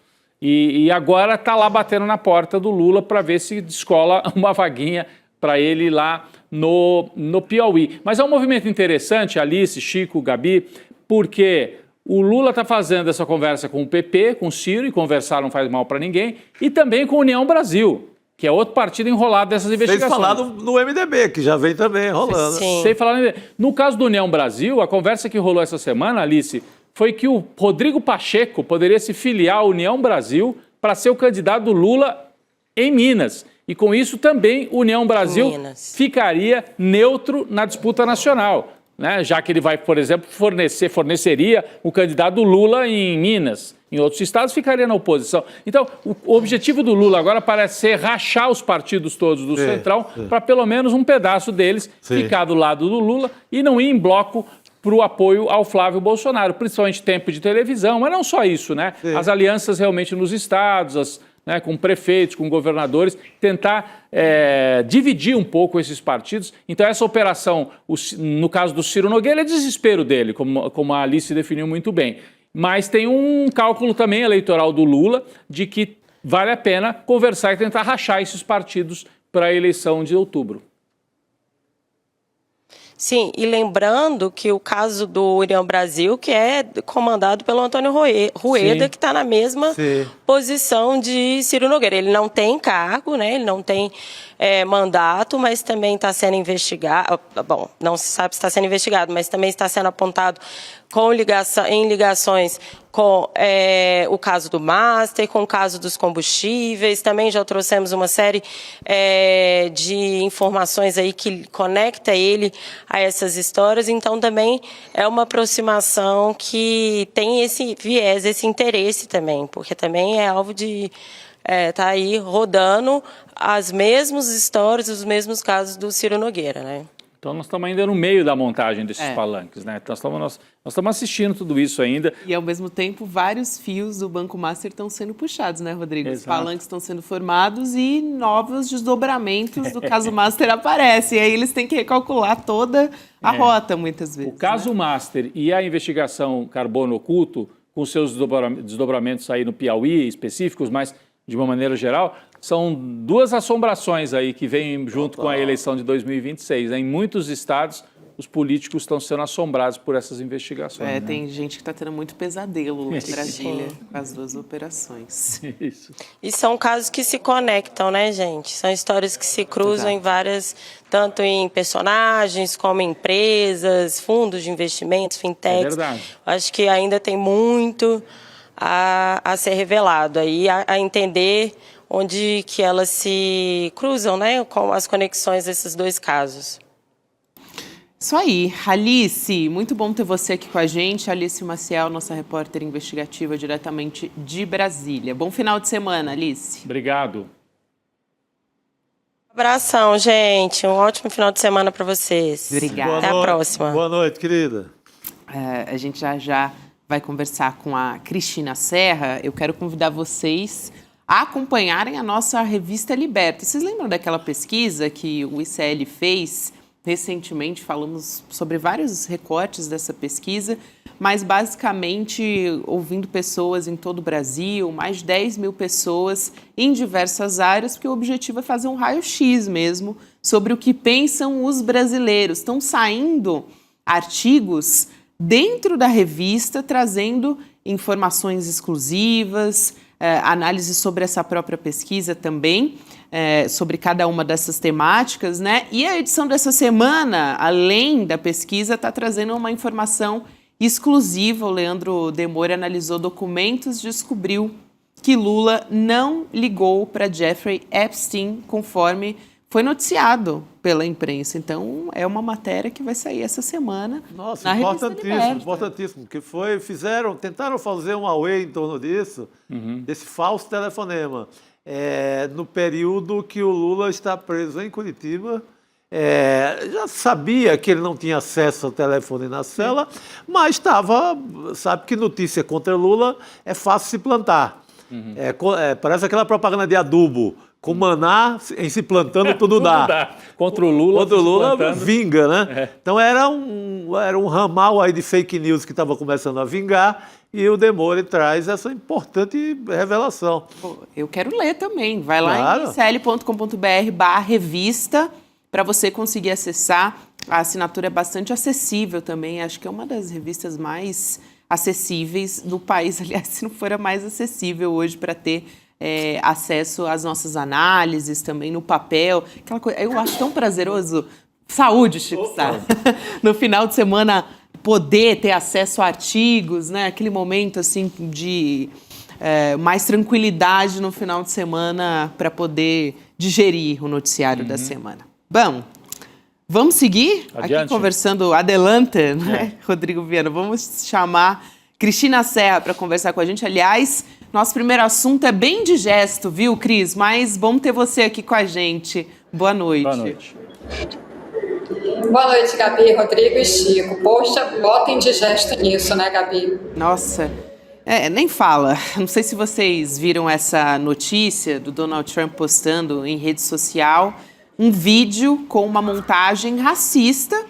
[SPEAKER 8] E agora está lá batendo na porta do Lula para ver se descola uma vaguinha para ele lá no Piauí. Mas é um movimento interessante, Alice, Chico, Gabi, porque o Lula está fazendo essa conversa com o PP, com o Ciro, e conversar não faz mal para ninguém, e também com a União Brasil, que é outro partido enrolado dessas investigações.
[SPEAKER 4] Sem falar no MDB, que já vem também enrolando.
[SPEAKER 10] Sim.
[SPEAKER 8] Sem falar no MDB. No caso do União Brasil, a conversa que rolou essa semana, Alice, foi que o Rodrigo Pacheco poderia se filiar à União Brasil para ser o candidato do Lula em Minas. E com isso também o União Brasil ficaria neutro na disputa nacional, né? Já que ele vai, por exemplo, forneceria o candidato do Lula em Minas. Em outros estados ficaria na oposição. Então, o objetivo do Lula agora parece ser rachar os partidos todos do Centrão para pelo menos um pedaço deles ficar do lado do Lula e não ir em bloco para o apoio ao Flávio Bolsonaro, principalmente tempo de televisão, mas não só isso, né? As alianças realmente nos estados, né, com prefeitos, com governadores, tentar dividir um pouco esses partidos. Então essa operação, no caso do Ciro Nogueira, é desespero dele, como a Alice definiu muito bem. Mas tem um cálculo também eleitoral do Lula de que vale a pena conversar e tentar rachar esses partidos para a eleição de outubro.
[SPEAKER 10] Sim, e lembrando que o caso do União Brasil, que é comandado pelo Antônio Rueda, que está na mesma posição de Ciro Nogueira. Ele não tem cargo, né? Ele não tem mandato, mas também está sendo investigado. Bom, não se sabe se está sendo investigado, mas também está sendo apontado em ligações com o caso do Master, com o caso dos combustíveis. Também já trouxemos uma série de informações aí que conecta ele a essas histórias. Então, também é uma aproximação que tem esse viés, esse interesse também, porque também é alvo de tá aí rodando as mesmas histórias, os mesmos casos do Ciro Nogueira, né?
[SPEAKER 8] Então nós estamos ainda no meio da montagem desses palanques, né? Então, nós estamos assistindo tudo isso ainda.
[SPEAKER 2] E ao mesmo tempo, vários fios do Banco Master estão sendo puxados, né, Rodrigo?
[SPEAKER 8] Exato.
[SPEAKER 2] Os palanques estão sendo formados e novos desdobramentos do caso Master aparecem. E aí eles têm que recalcular toda a rota, muitas vezes.
[SPEAKER 8] O caso Master e a investigação Carbono Oculto, com seus desdobramentos aí no Piauí específicos, mas de uma maneira geral, são 2 assombrações aí que vêm junto com a eleição de 2026. Né? Em muitos estados, os políticos estão sendo assombrados por essas investigações. Né?
[SPEAKER 2] Tem gente que está tendo muito pesadelo em Brasília com as 2 operações.
[SPEAKER 8] Isso.
[SPEAKER 10] E são casos que se conectam, né, gente? São histórias que se cruzam em várias, tanto em personagens, como em empresas, fundos de investimentos, fintechs.
[SPEAKER 8] É verdade.
[SPEAKER 10] Acho que ainda tem muito a ser revelado aí, a entender onde que elas se cruzam, né, com as conexões desses 2 casos.
[SPEAKER 2] Isso aí. Alice, muito bom ter você aqui com a gente. Alice Maciel, nossa repórter investigativa diretamente de Brasília. Bom final de semana, Alice.
[SPEAKER 8] Obrigado.
[SPEAKER 10] Abração, gente. Um ótimo final de semana para vocês.
[SPEAKER 2] Obrigada.
[SPEAKER 10] Até a próxima.
[SPEAKER 4] Boa noite, querida.
[SPEAKER 2] A gente já vai conversar com a Cristina Serra. Eu quero convidar vocês a acompanharem a nossa revista Liberta. Vocês lembram daquela pesquisa que o ICL fez recentemente? Falamos sobre vários recortes dessa pesquisa, mas basicamente ouvindo pessoas em todo o Brasil, mais de 10 mil pessoas em diversas áreas, porque o objetivo é fazer um raio-x mesmo sobre o que pensam os brasileiros. Estão saindo artigos dentro da revista, trazendo informações exclusivas, análise sobre essa própria pesquisa também, sobre cada uma dessas temáticas, né? E a edição dessa semana, além da pesquisa, está trazendo uma informação exclusiva. O Leandro Demore analisou documentos e descobriu que Lula não ligou para Jeffrey Epstein, conforme foi noticiado pela imprensa. Então, é uma matéria que vai sair essa semana.
[SPEAKER 4] Nossa,
[SPEAKER 2] na
[SPEAKER 4] importantíssimo, que tentaram fazer um auê em torno disso, desse falso telefonema, no período que o Lula está preso em Curitiba. Já sabia que ele não tinha acesso ao telefone na cela, mas sabe que notícia contra Lula é fácil se plantar. Parece aquela propaganda de adubo. Com maná, em se plantando, tudo dá.
[SPEAKER 8] Contra o Lula,
[SPEAKER 4] vinga, né? Então era um ramal aí de fake news que estava começando a vingar, e o Demore traz essa importante revelação.
[SPEAKER 2] Eu quero ler também. Vai lá em icl.com.br/revista para você conseguir acessar. A assinatura é bastante acessível também. Acho que é uma das revistas mais acessíveis do país. Aliás, se não for a mais acessível hoje para ter acesso às nossas análises também no papel. Aquela coisa, eu acho tão prazeroso. Saúde, Chico Sá. No final de semana, poder ter acesso a artigos, né? Aquele momento assim de mais tranquilidade no final de semana para poder digerir o noticiário da semana. Bom, vamos seguir?
[SPEAKER 8] Adiante.
[SPEAKER 2] Aqui conversando, adelante, né? Rodrigo Viana. Vamos chamar Cristina Serra para conversar com a gente. Aliás, nosso primeiro assunto é bem digesto, viu, Cris? Mas bom ter você aqui com a gente. Boa noite.
[SPEAKER 8] Boa noite.
[SPEAKER 11] Boa noite, Gabi, Rodrigo e Chico. Poxa, bota indigesto nisso, né, Gabi?
[SPEAKER 2] Nossa, nem fala. Não sei se vocês viram essa notícia do Donald Trump postando em rede social um vídeo com uma montagem racista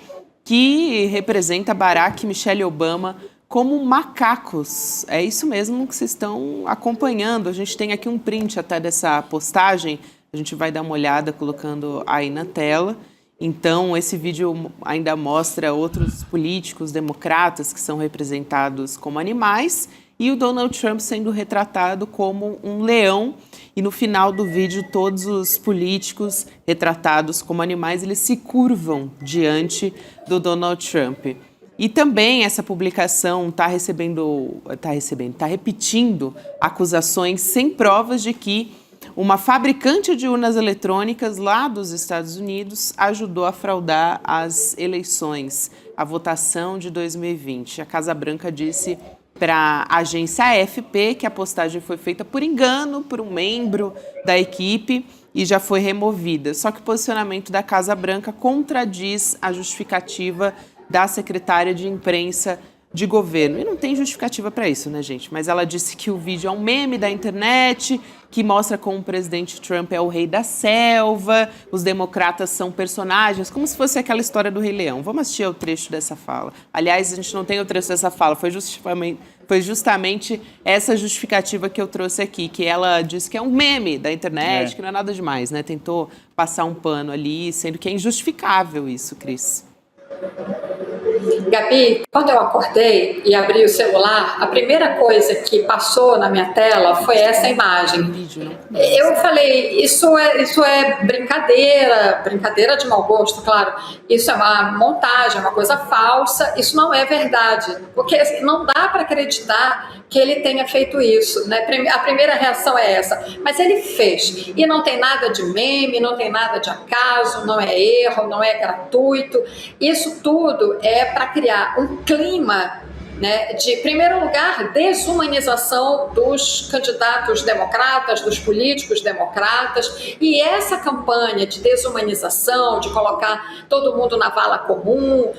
[SPEAKER 2] que representa Barack e Michelle Obama como macacos. É isso mesmo que vocês estão acompanhando. A gente tem aqui um print até dessa postagem. A gente vai dar uma olhada colocando aí na tela. Então, esse vídeo ainda mostra outros políticos democratas que são representados como animais e o Donald Trump sendo retratado como um leão. E no final do vídeo, todos os políticos retratados como animais, eles se curvam diante do Donald Trump. E também essa publicação está repetindo acusações sem provas de que uma fabricante de urnas eletrônicas lá dos Estados Unidos ajudou a fraudar as eleições, a votação de 2020. A Casa Branca disse para a agência AFP que a postagem foi feita por engano por um membro da equipe e já foi removida. Só que o posicionamento da Casa Branca contradiz a justificativa da secretária de imprensa de governo. E não tem justificativa para isso, né, gente? Mas ela disse que o vídeo é um meme da internet, que mostra como o presidente Trump é o rei da selva, os democratas são personagens, como se fosse aquela história do Rei Leão. Vamos assistir ao trecho dessa fala. Aliás, a gente não tem o trecho dessa fala, foi justamente essa justificativa que eu trouxe aqui, que ela disse que é um meme da internet, que não é nada demais, né? Tentou passar um pano ali, sendo que é injustificável isso, Cris.
[SPEAKER 11] Gabi, quando eu acordei e abri o celular, a primeira coisa que passou na minha tela foi essa imagem. Eu falei, isso é brincadeira de mau gosto, claro. Isso é uma montagem, é uma coisa falsa, isso não é verdade. Porque não dá para acreditar que ele tenha feito isso, né? A primeira reação é essa. Mas ele fez. E não tem nada de meme, não tem nada de acaso, não é erro, não é gratuito. Isso isso tudo é para criar um clima, né, de, em primeiro lugar, desumanização dos candidatos democratas, dos políticos democratas, e essa campanha de desumanização, de colocar todo mundo na vala comum,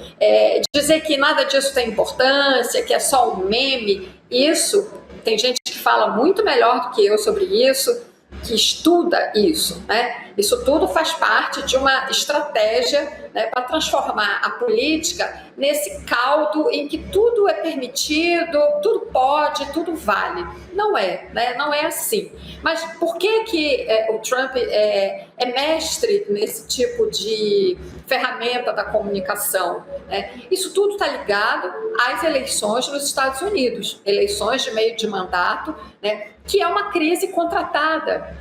[SPEAKER 11] dizer que nada disso tem importância, que é só um meme, isso, tem gente que fala muito melhor do que eu sobre isso, que estuda isso, né? Isso tudo faz parte de uma estratégia, né, para transformar a política nesse caldo em que tudo é permitido, tudo pode, tudo vale. Não é, né? Não é assim. Mas por que o Trump é mestre nesse tipo de ferramenta da comunicação, né? Isso tudo está ligado às eleições nos Estados Unidos, eleições de meio de mandato, né, que é uma crise contratada,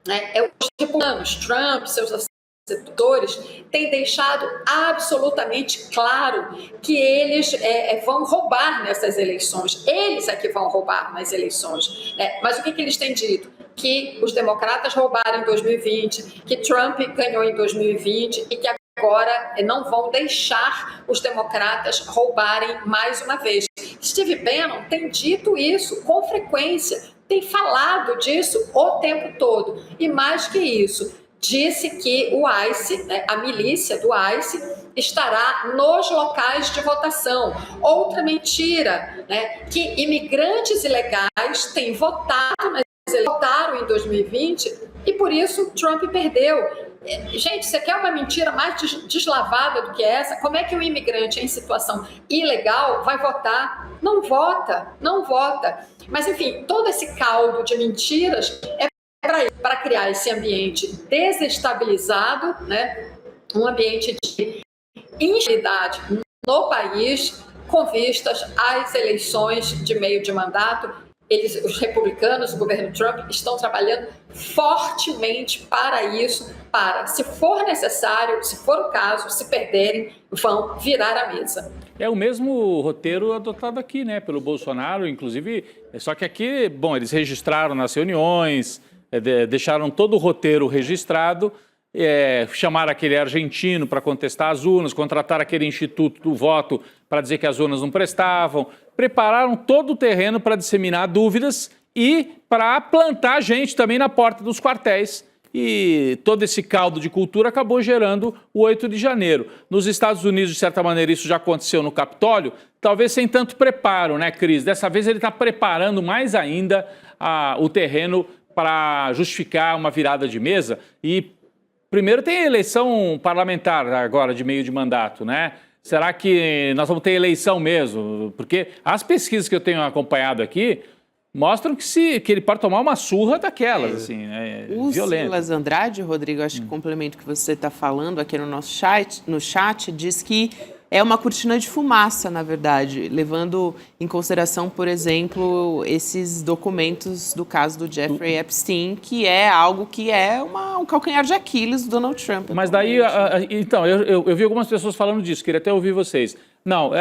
[SPEAKER 11] né? Os republicanos, Trump, seus assessores, têm deixado absolutamente claro que eles vão roubar nessas eleições. Eles é que vão roubar nas eleições, né? Mas o que eles têm dito? Que os democratas roubaram em 2020, que Trump ganhou em 2020 e que agora não vão deixar os democratas roubarem mais uma vez. Steve Bannon tem dito isso com frequência, tem falado disso o tempo todo. E mais que isso, disse que o ICE, né, a milícia do ICE, estará nos locais de votação. Outra mentira, né, que imigrantes ilegais têm votaram em 2020 e por isso Trump perdeu. Gente, você quer uma mentira mais deslavada do que essa? Como é que um imigrante em situação ilegal vai votar? Não vota, não vota. Mas, enfim, todo esse caldo de mentiras é para criar esse ambiente desestabilizado, né? Um ambiente de instabilidade no país, com vistas às eleições de meio de mandato. Os republicanos, o governo Trump, estão trabalhando fortemente para isso, para, se for necessário, se for o caso, se perderem, vão virar a mesa.
[SPEAKER 8] É o mesmo roteiro adotado aqui, né, pelo Bolsonaro, inclusive, só que aqui, bom, eles registraram nas reuniões, deixaram todo o roteiro registrado, chamaram aquele argentino para contestar as urnas, contrataram aquele instituto do voto para dizer que as urnas não prestavam, prepararam todo o terreno para disseminar dúvidas e para plantar gente também na porta dos quartéis. E todo esse caldo de cultura acabou gerando o 8 de janeiro. Nos Estados Unidos, de certa maneira, isso já aconteceu no Capitólio, talvez sem tanto preparo, né, Cris? Dessa vez ele está preparando mais ainda o terreno para justificar uma virada de mesa. E primeiro tem a eleição parlamentar agora de meio de mandato, né? Será que nós vamos ter eleição mesmo? Porque as pesquisas que eu tenho acompanhado aqui mostram que ele pode tomar uma surra daquelas, assim, né?
[SPEAKER 2] O
[SPEAKER 8] violenta.
[SPEAKER 2] Silas Andrade, Rodrigo, acho que complemento o que você está falando aqui no nosso chat, diz que é uma cortina de fumaça, na verdade, levando em consideração, por exemplo, esses documentos do caso do Jeffrey Epstein, que é algo que é um calcanhar de Aquiles do Donald Trump.
[SPEAKER 8] Mas daí, então, eu vi algumas pessoas falando disso, queria até ouvir vocês. Não,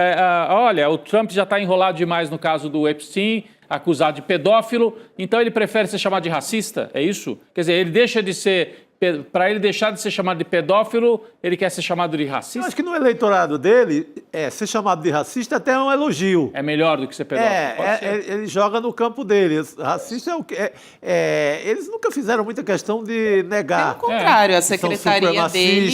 [SPEAKER 8] olha, o Trump já está enrolado demais no caso do Epstein, acusado de pedófilo, então ele prefere ser chamado de racista, é isso? Quer dizer, ele deixa de ser... Para ele deixar de ser chamado de pedófilo, ele quer ser chamado de racista?
[SPEAKER 4] Eu acho que no eleitorado dele, ser chamado de racista até é um elogio.
[SPEAKER 8] É melhor do que ser pedófilo?
[SPEAKER 4] Ele joga no campo dele. Racista é o que... eles nunca fizeram muita questão de negar.
[SPEAKER 2] Pelo contrário, a secretaria dele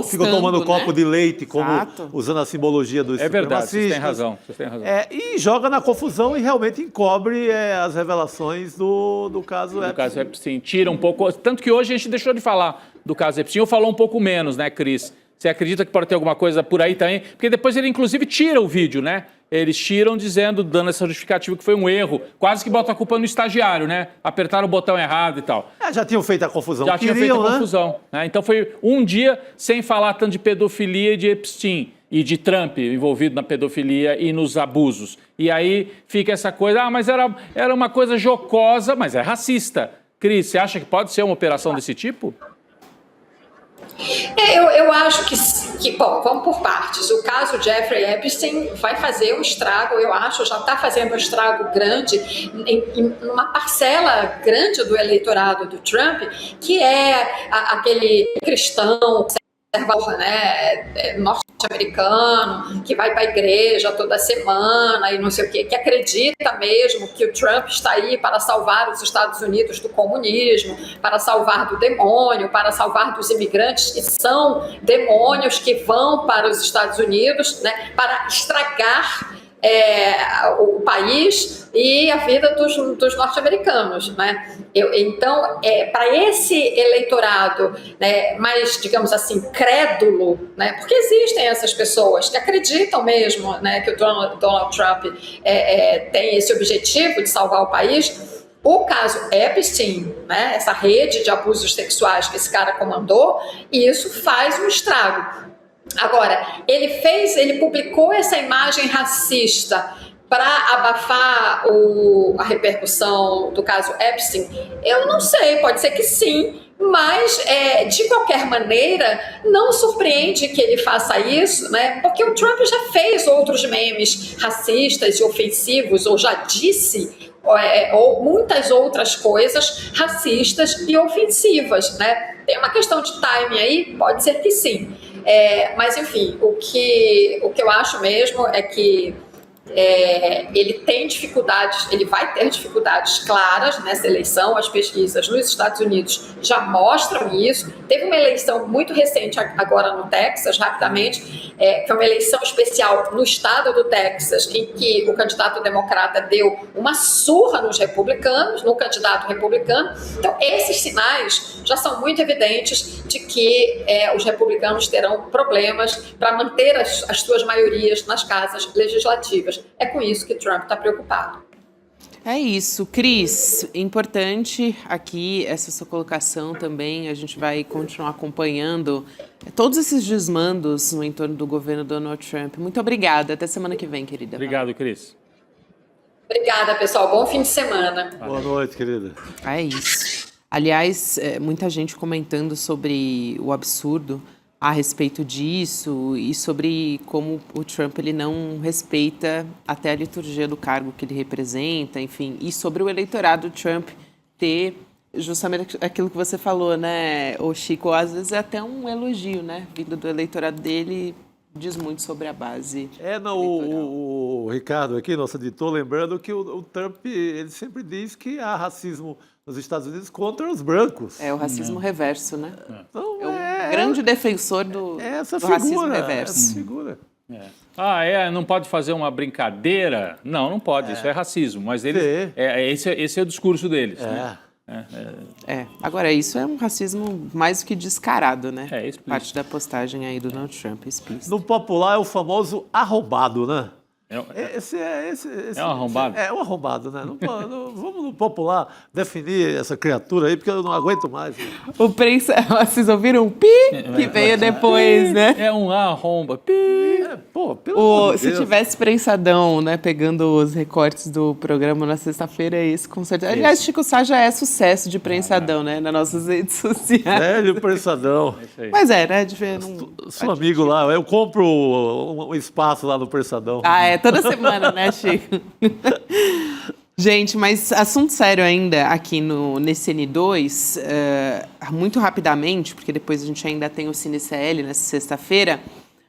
[SPEAKER 4] ficam tomando copo de leite, como
[SPEAKER 2] Exato.
[SPEAKER 4] Usando a simbologia dos supremacistas.
[SPEAKER 8] É verdade, vocês têm razão.
[SPEAKER 4] E joga na confusão e realmente encobre as revelações do caso Epstein.
[SPEAKER 8] Do caso Epstein. Tira um pouco... Tanto que hoje a gente deixou de falar do caso Epstein, ou falou um pouco menos, né, Cris? Você acredita que pode ter alguma coisa por aí também? Porque depois ele, inclusive, tira o vídeo, né? Eles tiram dando essa justificativa que foi um erro. Quase que botam a culpa no estagiário, né? Apertaram o botão errado e tal.
[SPEAKER 4] Já tinham feito a confusão.
[SPEAKER 8] Já tinham feito a confusão. Né? Então foi um dia sem falar tanto de pedofilia e de Epstein. E de Trump envolvido na pedofilia e nos abusos. E aí fica essa coisa, mas era uma coisa jocosa, mas é racista. Cris, você acha que pode ser uma operação desse tipo?
[SPEAKER 11] Eu acho que, bom, vamos por partes. O caso Jeffrey Epstein vai fazer um estrago, eu acho, já está fazendo um estrago grande em uma parcela grande do eleitorado do Trump, que é aquele cristão conservador, né, norte-americano, que vai para a igreja toda semana e não sei o quê, que acredita mesmo que o Trump está aí para salvar os Estados Unidos do comunismo, para salvar do demônio, para salvar dos imigrantes que são demônios que vão para os Estados Unidos, né, para estragar o país e a vida dos norte-americanos, né? Então, para esse eleitorado, né, mais, digamos assim, crédulo, né, porque existem essas pessoas que acreditam mesmo, né, que o Donald Trump tem esse objetivo de salvar o país. O caso Epstein, né, essa rede de abusos sexuais que esse cara comandou, isso faz um estrago. Agora, ele publicou essa imagem racista para abafar a repercussão do caso Epstein? Eu não sei, pode ser que sim, mas de qualquer maneira não surpreende que ele faça isso, né? Porque o Trump já fez outros memes racistas e ofensivos, ou já disse ou muitas outras coisas racistas e ofensivas, né? Tem uma questão de timing aí, pode ser que sim. Mas, enfim, o que eu acho mesmo é que ele tem dificuldades, ele vai ter dificuldades claras nessa eleição. As pesquisas nos Estados Unidos já mostram isso. Teve uma eleição muito recente agora no Texas, rapidamente, foi uma eleição especial no estado do Texas, em que o candidato democrata deu uma surra no candidato republicano. Então, esses sinais já são muito evidentes de que os republicanos terão problemas para manter as suas maiorias nas casas legislativas. É com isso que Trump está preocupado.
[SPEAKER 2] É isso. Cris, importante aqui essa sua colocação também. A gente vai continuar acompanhando todos esses desmandos no entorno do governo Donald Trump. Muito obrigada. Até semana que vem, querida.
[SPEAKER 8] Obrigado, Cris.
[SPEAKER 11] Obrigada, pessoal. Bom fim de semana.
[SPEAKER 4] Boa noite, querida.
[SPEAKER 2] É isso. Aliás, muita gente comentando sobre o absurdo a respeito disso e sobre como o Trump ele não respeita até a liturgia do cargo que ele representa, enfim, e sobre o eleitorado Trump ter justamente aquilo que você falou, né, o Chico, às vezes é até um elogio, né, vindo do eleitorado dele, diz muito sobre a base.
[SPEAKER 4] O Ricardo aqui, nosso editor, lembrando que o Trump, ele sempre diz que há racismo nos Estados Unidos contra os brancos.
[SPEAKER 2] É o racismo reverso, né?
[SPEAKER 4] Então,
[SPEAKER 2] um grande defensor do racismo reverso.
[SPEAKER 4] Essa figura.
[SPEAKER 8] Não pode fazer uma brincadeira? Não pode, isso é racismo, mas ele, esse é o discurso deles. Né?
[SPEAKER 2] Agora, isso é um racismo mais do que descarado, né?
[SPEAKER 8] Parte
[SPEAKER 2] da postagem aí do Donald Trump, explícito.
[SPEAKER 4] No popular é o famoso arrombado, né? Esse
[SPEAKER 8] é um arrombado?
[SPEAKER 4] É um arrombado, né? Vamos no popular definir essa criatura aí, porque eu não aguento mais.
[SPEAKER 2] O prensa, vocês ouviram o pi que veio depois, né?
[SPEAKER 8] É um arromba. Pi.
[SPEAKER 2] Se tivesse prensadão, né, pegando os recortes do programa na sexta-feira, é isso, com certeza. Aliás, Chico Sá já é sucesso de prensadão, né, nas nossas redes sociais.
[SPEAKER 4] Velho prensadão.
[SPEAKER 2] Mas né?
[SPEAKER 4] Sou amigo lá, eu compro um espaço lá no prensadão.
[SPEAKER 2] Toda semana, né, Chico? Gente, mas assunto sério ainda aqui nesse N2, muito rapidamente, porque depois a gente ainda tem o CineCL nessa sexta-feira,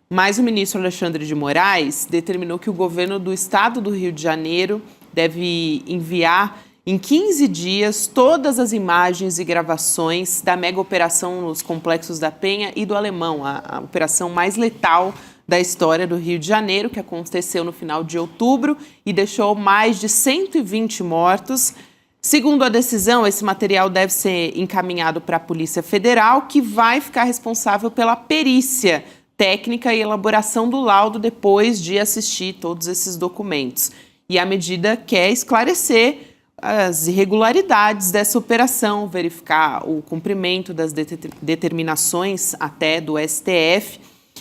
[SPEAKER 2] mas o ministro Alexandre de Moraes determinou que o governo do estado do Rio de Janeiro deve enviar em 15 dias todas as imagens e gravações da mega operação nos complexos da Penha e do Alemão, a operação mais letal da história do Rio de Janeiro, que aconteceu no final de outubro e deixou mais de 120 mortos. Segundo a decisão, esse material deve ser encaminhado para a Polícia Federal, que vai ficar responsável pela perícia técnica e elaboração do laudo depois de assistir todos esses documentos. E a medida quer esclarecer as irregularidades dessa operação, verificar o cumprimento das determinações até do STF.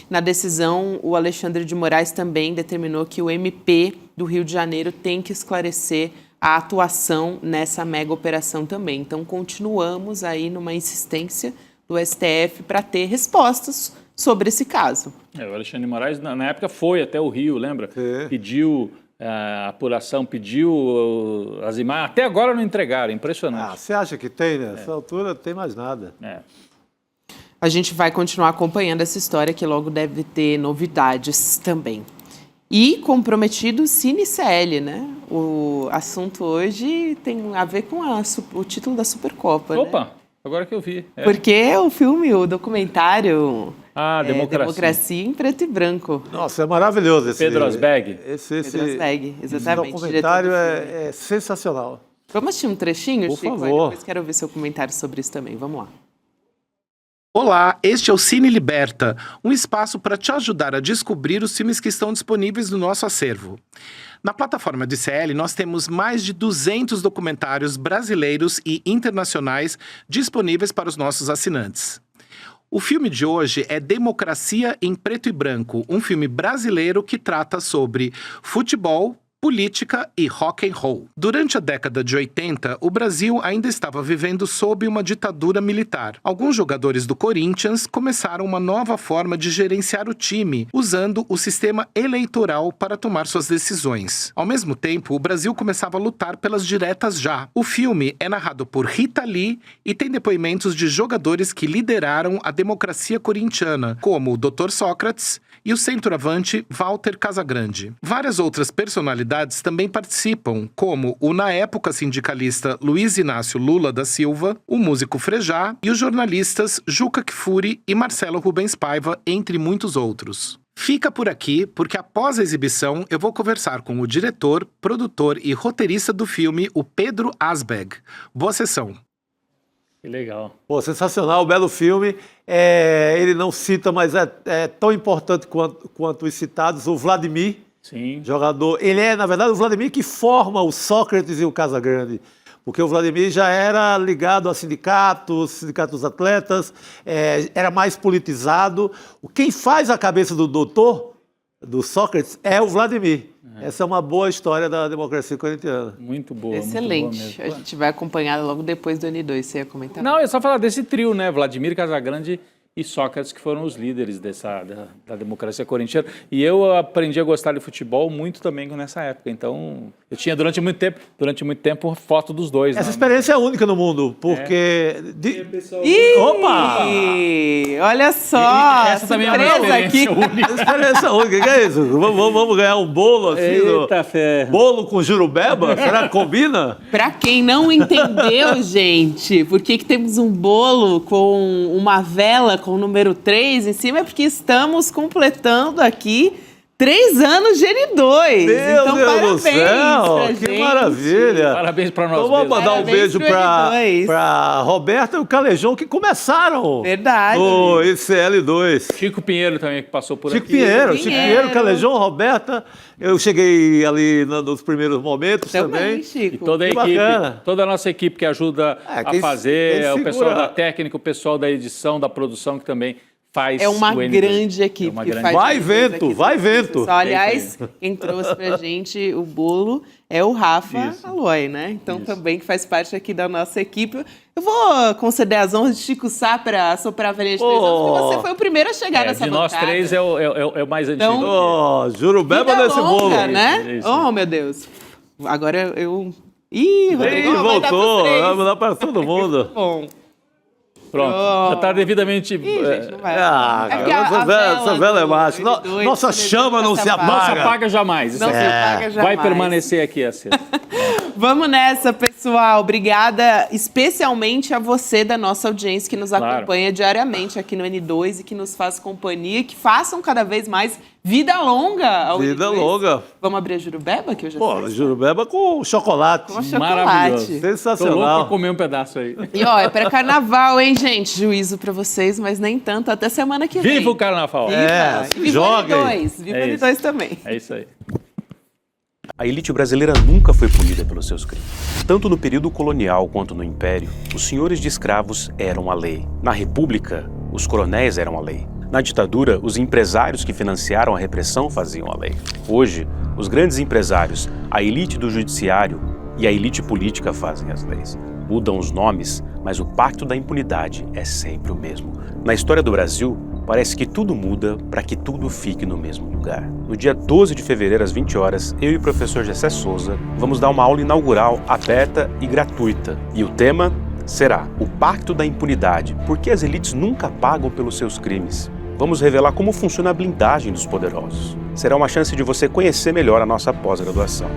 [SPEAKER 2] Na decisão, o Alexandre de Moraes também determinou que o MP do Rio de Janeiro tem que esclarecer a atuação nessa mega operação também. Então, continuamos aí numa insistência do STF para ter respostas sobre esse caso.
[SPEAKER 8] O Alexandre de Moraes, na época, foi até o Rio, lembra? Pediu a apuração, pediu as imagens. Até agora não entregaram, impressionante.
[SPEAKER 4] Você acha que tem, nessa altura? Não tem mais nada.
[SPEAKER 2] A gente vai continuar acompanhando essa história, que logo deve ter novidades também. E comprometido CineCL, né? O assunto hoje tem a ver com o título da Supercopa.
[SPEAKER 8] Opa,
[SPEAKER 2] né?
[SPEAKER 8] Agora que eu vi.
[SPEAKER 2] Porque o filme, o documentário...
[SPEAKER 8] Democracia
[SPEAKER 2] em preto e branco.
[SPEAKER 4] Nossa, é maravilhoso esse...
[SPEAKER 8] Pedro Asbeg.
[SPEAKER 2] Pedro Asbeg, exatamente.
[SPEAKER 4] Esse documentário é sensacional.
[SPEAKER 2] Vamos assistir um trechinho,
[SPEAKER 4] Por
[SPEAKER 2] Chico?
[SPEAKER 4] favor.
[SPEAKER 2] Depois quero ouvir seu comentário sobre isso também. Vamos lá.
[SPEAKER 12] Olá, este é o Cine Liberta, um espaço para te ajudar a descobrir os filmes que estão disponíveis no nosso acervo. Na plataforma do ICL, nós temos mais de 200 documentários brasileiros e internacionais disponíveis para os nossos assinantes. O filme de hoje é Democracia em Preto e Branco, um filme brasileiro que trata sobre futebol, política e rock and roll. Durante a década de 80, o Brasil ainda estava vivendo sob uma ditadura militar. Alguns jogadores do Corinthians começaram uma nova forma de gerenciar o time, usando o sistema eleitoral para tomar suas decisões. Ao mesmo tempo, o Brasil começava a lutar pelas diretas já. O filme é narrado por Rita Lee e tem depoimentos de jogadores que lideraram a democracia corintiana, como o Dr. Sócrates e o centroavante Walter Casagrande. Várias outras personalidades também participam, como o na época sindicalista Luiz Inácio Lula da Silva, o músico Frejá e os jornalistas Juca Kfouri e Marcelo Rubens Paiva, entre muitos outros. Fica por aqui, porque após a exibição eu vou conversar com o diretor, produtor e roteirista do filme, o Pedro Asbeg. Boa sessão.
[SPEAKER 8] Que legal.
[SPEAKER 4] Pô, sensacional, belo filme. Ele não cita, mas é tão importante quanto os citados, o Vladimir,
[SPEAKER 8] Sim.
[SPEAKER 4] jogador. Ele é, na verdade, o Vladimir que forma o Sócrates e o Casagrande. Porque o Vladimir já era ligado a sindicatos atletas, era mais politizado. Quem faz a cabeça do doutor, do Sócrates, é o Vladimir. Essa é uma boa história da democracia corintiana.
[SPEAKER 8] Muito boa.
[SPEAKER 2] Excelente.
[SPEAKER 8] Muito boa mesmo.
[SPEAKER 2] A gente vai acompanhar logo depois do N2. Você ia comentar?
[SPEAKER 8] Não, é só falar desse trio, né? Vladimir, Casagrande e Sócrates, que foram os líderes da democracia corintiana. E eu aprendi a gostar de futebol muito também nessa época. Então, eu tinha durante muito tempo foto dos dois.
[SPEAKER 4] Essa experiência é única no mundo, porque...
[SPEAKER 2] Opa! Olha só!
[SPEAKER 8] Essa também é uma
[SPEAKER 2] aqui.
[SPEAKER 8] experiência única.
[SPEAKER 4] Experiência única, o que é isso? Vamos ganhar um bolo assim?
[SPEAKER 8] Eita ferro.
[SPEAKER 4] Bolo com jurubeba? Será que combina?
[SPEAKER 2] Pra quem não entendeu, gente, por que temos um bolo com uma vela com o número 3 em cima, é porque estamos completando aqui 3 anos de N2.
[SPEAKER 4] Meu
[SPEAKER 2] então,
[SPEAKER 4] Deus do céu, que
[SPEAKER 2] gente.
[SPEAKER 4] Maravilha.
[SPEAKER 8] Parabéns para nós.
[SPEAKER 4] Então vamos mandar um beijo
[SPEAKER 2] N2.
[SPEAKER 4] para Roberta e o Calejão, que começaram
[SPEAKER 2] Verdade.
[SPEAKER 4] no ICL2.
[SPEAKER 8] Chico Pinheiro também, que passou por
[SPEAKER 4] Chico
[SPEAKER 8] aqui.
[SPEAKER 4] Pinheiro, Calejão, Roberta. Eu cheguei ali nos primeiros momentos também.
[SPEAKER 2] Chico.
[SPEAKER 8] E toda a
[SPEAKER 4] Que
[SPEAKER 8] equipe,
[SPEAKER 4] bacana.
[SPEAKER 8] toda a nossa equipe que ajuda a fazer, o pessoal da técnica, o pessoal da edição, da produção, que também faz
[SPEAKER 2] É uma
[SPEAKER 8] o N2.
[SPEAKER 2] grande equipe.
[SPEAKER 8] É uma
[SPEAKER 2] que
[SPEAKER 8] grande
[SPEAKER 2] faz
[SPEAKER 4] Vai
[SPEAKER 2] N2
[SPEAKER 4] vento,
[SPEAKER 2] aqui.
[SPEAKER 4] vai vento.
[SPEAKER 2] Só, aliás, quem trouxe pra gente o bolo é o Rafa Aloy, né? Então também que faz parte aqui da nossa equipe. Eu vou conceder as honras de Chico Sá para soprar a velhinha de 3 anos, porque você foi o primeiro a chegar nessa
[SPEAKER 8] de nós
[SPEAKER 2] bancada.
[SPEAKER 8] 3 é o mais antigo.
[SPEAKER 4] Ó, jurubeba
[SPEAKER 2] Vida
[SPEAKER 4] desse
[SPEAKER 2] longa,
[SPEAKER 4] bolo.
[SPEAKER 2] né?
[SPEAKER 8] Isso.
[SPEAKER 2] Oh, meu Deus. Agora eu... Ih, Rodrigo, vai dar pros
[SPEAKER 4] Voltou,
[SPEAKER 2] 3.
[SPEAKER 4] vai mandar para todo mundo.
[SPEAKER 2] Bom.
[SPEAKER 8] Pronto, já está devidamente...
[SPEAKER 2] Ih, gente, não vai.
[SPEAKER 4] Porque
[SPEAKER 2] a
[SPEAKER 4] essa vela é mágica.
[SPEAKER 2] N2,
[SPEAKER 4] Nossa chama não se
[SPEAKER 8] Não se
[SPEAKER 4] apaga.
[SPEAKER 8] apaga jamais. Isso
[SPEAKER 2] Não se
[SPEAKER 8] aqui
[SPEAKER 2] apaga jamais.
[SPEAKER 8] vai permanecer aqui assim.
[SPEAKER 2] Vamos nessa, pessoal. Obrigada especialmente a você da nossa audiência que nos acompanha diariamente aqui no N2 e que nos faz companhia, que façam cada vez mais vida longa ao
[SPEAKER 4] Vida
[SPEAKER 2] N2.
[SPEAKER 4] longa.
[SPEAKER 2] Vamos abrir a jurubeba, que eu já
[SPEAKER 4] Pô,
[SPEAKER 2] sei.
[SPEAKER 4] jurubeba com chocolate.
[SPEAKER 2] Com chocolate.
[SPEAKER 8] Maravilhoso. Tô louco
[SPEAKER 4] Sensacional.
[SPEAKER 8] pra comer um pedaço aí.
[SPEAKER 2] E ó, é para carnaval, hein, gente? Juízo pra vocês, mas nem tanto. Até semana que vem.
[SPEAKER 8] Viva o carnaval!
[SPEAKER 2] Viva! E viva
[SPEAKER 4] joga
[SPEAKER 2] o
[SPEAKER 4] aí.
[SPEAKER 2] N2. Viva
[SPEAKER 8] É
[SPEAKER 2] o
[SPEAKER 8] isso.
[SPEAKER 2] N2 também.
[SPEAKER 8] É isso aí.
[SPEAKER 13] A elite brasileira nunca foi punida pelos seus crimes. Tanto no período colonial quanto no Império, os senhores de escravos eram a lei. Na República, os coronéis eram a lei. Na ditadura, os empresários que financiaram a repressão faziam a lei. Hoje, os grandes empresários, a elite do judiciário e a elite política fazem as leis. Mudam os nomes, mas o pacto da impunidade é sempre o mesmo. Na história do Brasil, parece que tudo muda para que tudo fique no mesmo lugar. No dia 12 de fevereiro, às 20 horas, eu e o professor Gessé Souza vamos dar uma aula inaugural aberta e gratuita. E o tema será o Pacto da Impunidade, porque as elites nunca pagam pelos seus crimes. Vamos revelar como funciona a blindagem dos poderosos. Será uma chance de você conhecer melhor a nossa pós-graduação.